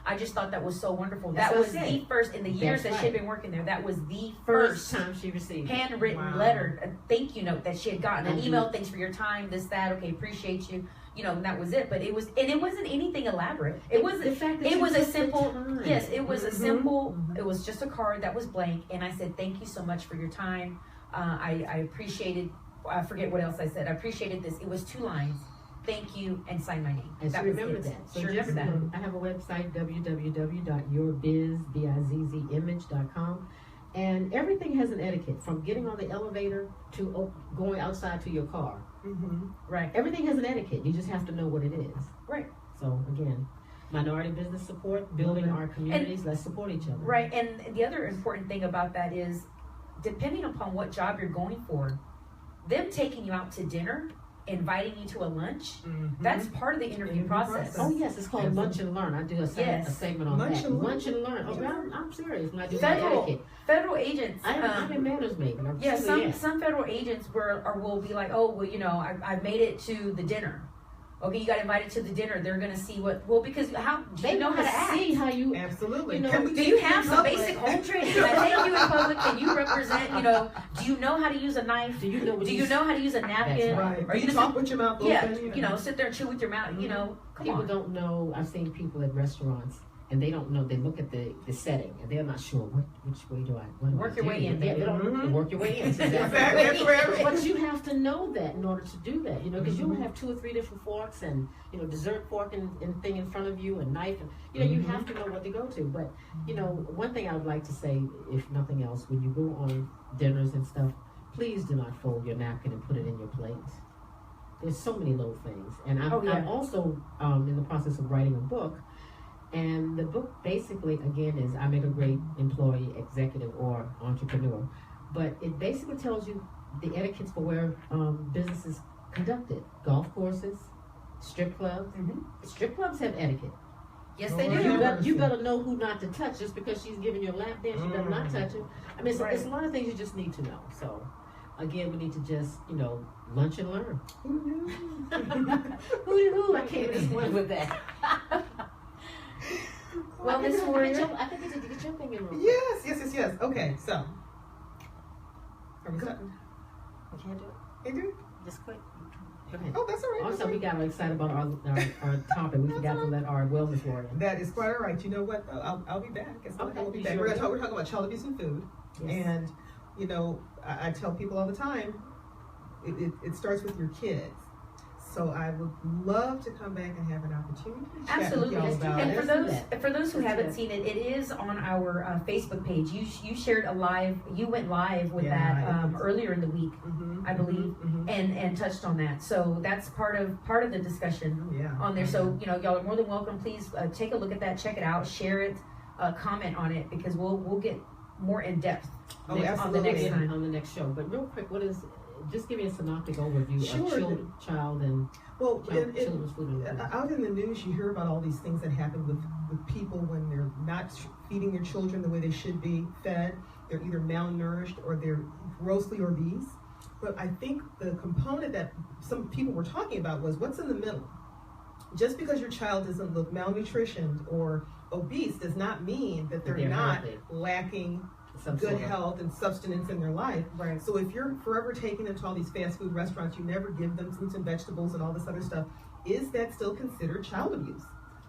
I just thought that was so wonderful. That's That what was I said. the first, in the years That's that she'd been working there, that was the First first time she received it. handwritten letter, a thank you note that she had gotten, an email, thanks for your time, this, that, okay, appreciate you, and that was it. But it wasn't anything elaborate. It wasn't, the fact that it you was a took the simple, time. yes, it was a simple, it was just a card that was blank, and I said, thank you so much for your time. I appreciated, I forget what else I said, I appreciated this. It was 2 lines. Thank you, and sign my name. And That she was remembered it. that. So She just, remembered that. I have a website, www.yourbizzimage.com. And everything has an etiquette, from getting on the elevator to going outside to your car. Right. Everything has an etiquette. You just have to know what it is. Right. So again, minority business support, building our communities. Let's support each other. Right, and the other important thing about that is, depending upon what job you're going for, them taking you out to dinner, inviting you to a lunch, that's part of the interview process. Oh yes, it's called Lunch and Learn. I do a segment on Lunch that. and Learn. Lunch and Learn. Oh, I'm serious when I do my Federal etiquette. federal agents. I'm a manners maven. I'm Yeah, truly am. some federal agents will be like, oh, well, I've made it to the dinner. Okay, you got invited to the dinner. They're gonna see because how do They you know how to see act? how you. Absolutely. You know, Can we Do take you it in have some public? basic home training? Can I take you in public? Can you represent? Do you know how to use a knife? Do you know what Do you know how to use a napkin? That's Right. Are you You just talk with your mouth open. Yeah, you know, sit there and chew with your mouth. You know, come People on. don't know. I've seen people at restaurants and they don't know. They look at the setting and they're not sure which way do I Work your way in, They baby. don't Mhm. work your way in. Exactly. That's where But you have to know that in order to do that, you know, because you'll have 2 or 3 different forks and, you know, dessert fork and thing in front of you and knife. And, you know, you have to know what to go to. But, you know, one thing I would like to say, if nothing else, when you go on dinners and stuff, please do not fold your napkin and put it in your plate. There's so many little things. And I'm, Oh, yeah. I'm also in the process of writing a book. And the book basically, again, is I Make a Great Employee, Executive, or Entrepreneur. But it basically tells you the etiquettes for where businesses conducted. Golf courses, strip clubs. Mhm. Strip clubs have etiquette. Yes, they Oh, do. yeah. You better know who not to touch. Just because she's giving you a lap dance, you better not touch her. I mean, it's a lot of things you just need to know. So, again, we need to just, you know, lunch and learn. Who knew? Who? I can't even explain with that. Well, Miss Warrior. I think I did jumping in room. Yes. Okay, so. Are we starting? I can't do it. Hey, dude? Just quick. Go ahead. Oh, that's all right. that's Also, all we right. got excited about our topic. We forgot to let our wellness warrior. That is quite all right. You know what? I'll be back. Okay, I'll be you back. sure We're will? talking about child abuse and food. Yes. And, you know, I tell people all the time, it starts with your kids. So I would love to come back and have an opportunity to chat Absolutely. with y'all about And it. for Let's do those who Let's do haven't that. seen it, it is on our Facebook page. You shared a live. You went live with Yeah, that earlier in the week, Mhm, I believe, mhm. and touched on that. So that's part of the discussion Yeah. on there. So you know, y'all are more than welcome. Please take a look at that, check it out, share it, comment on it, because we'll get more in depth Oh, on the absolutely. next time. On the next show. But real quick, just give me a synoptic overview Sure. of child and Well, children's food and nutrition. out in the news, you hear about all these things that happen with people when they're not feeding their children the way they should be fed. They're either malnourished or they're grossly obese. But I think the component that some people were talking about was what's in the middle. Just because your child doesn't look malnutritioned or obese does not mean that they're not healthy. lacking Some good sort of- health and substance in their life. Right. So if you're forever taking them to all these fast food restaurants, you never give them fruits and vegetables and all this other stuff, is that still considered child abuse?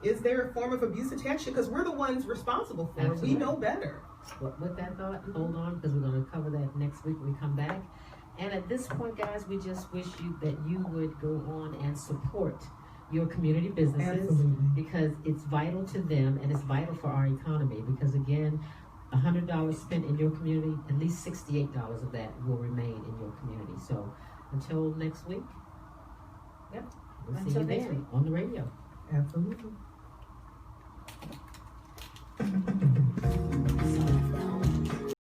Is there a form of abuse attached to it? Because we're the ones responsible for it. Absolutely. We know better. With that thought, hold on, because we're going to cover that next week when we come back. And at this point, guys, we just wish you that you would go on and support your community businesses. Absolutely. Because it's vital to them and it's vital for our economy. Because again, $100 spent in your community, at least $68 of that will remain in your community. So until next week, Yep. we'll see Until you next there week. Mm-hmm. on the radio. Absolutely.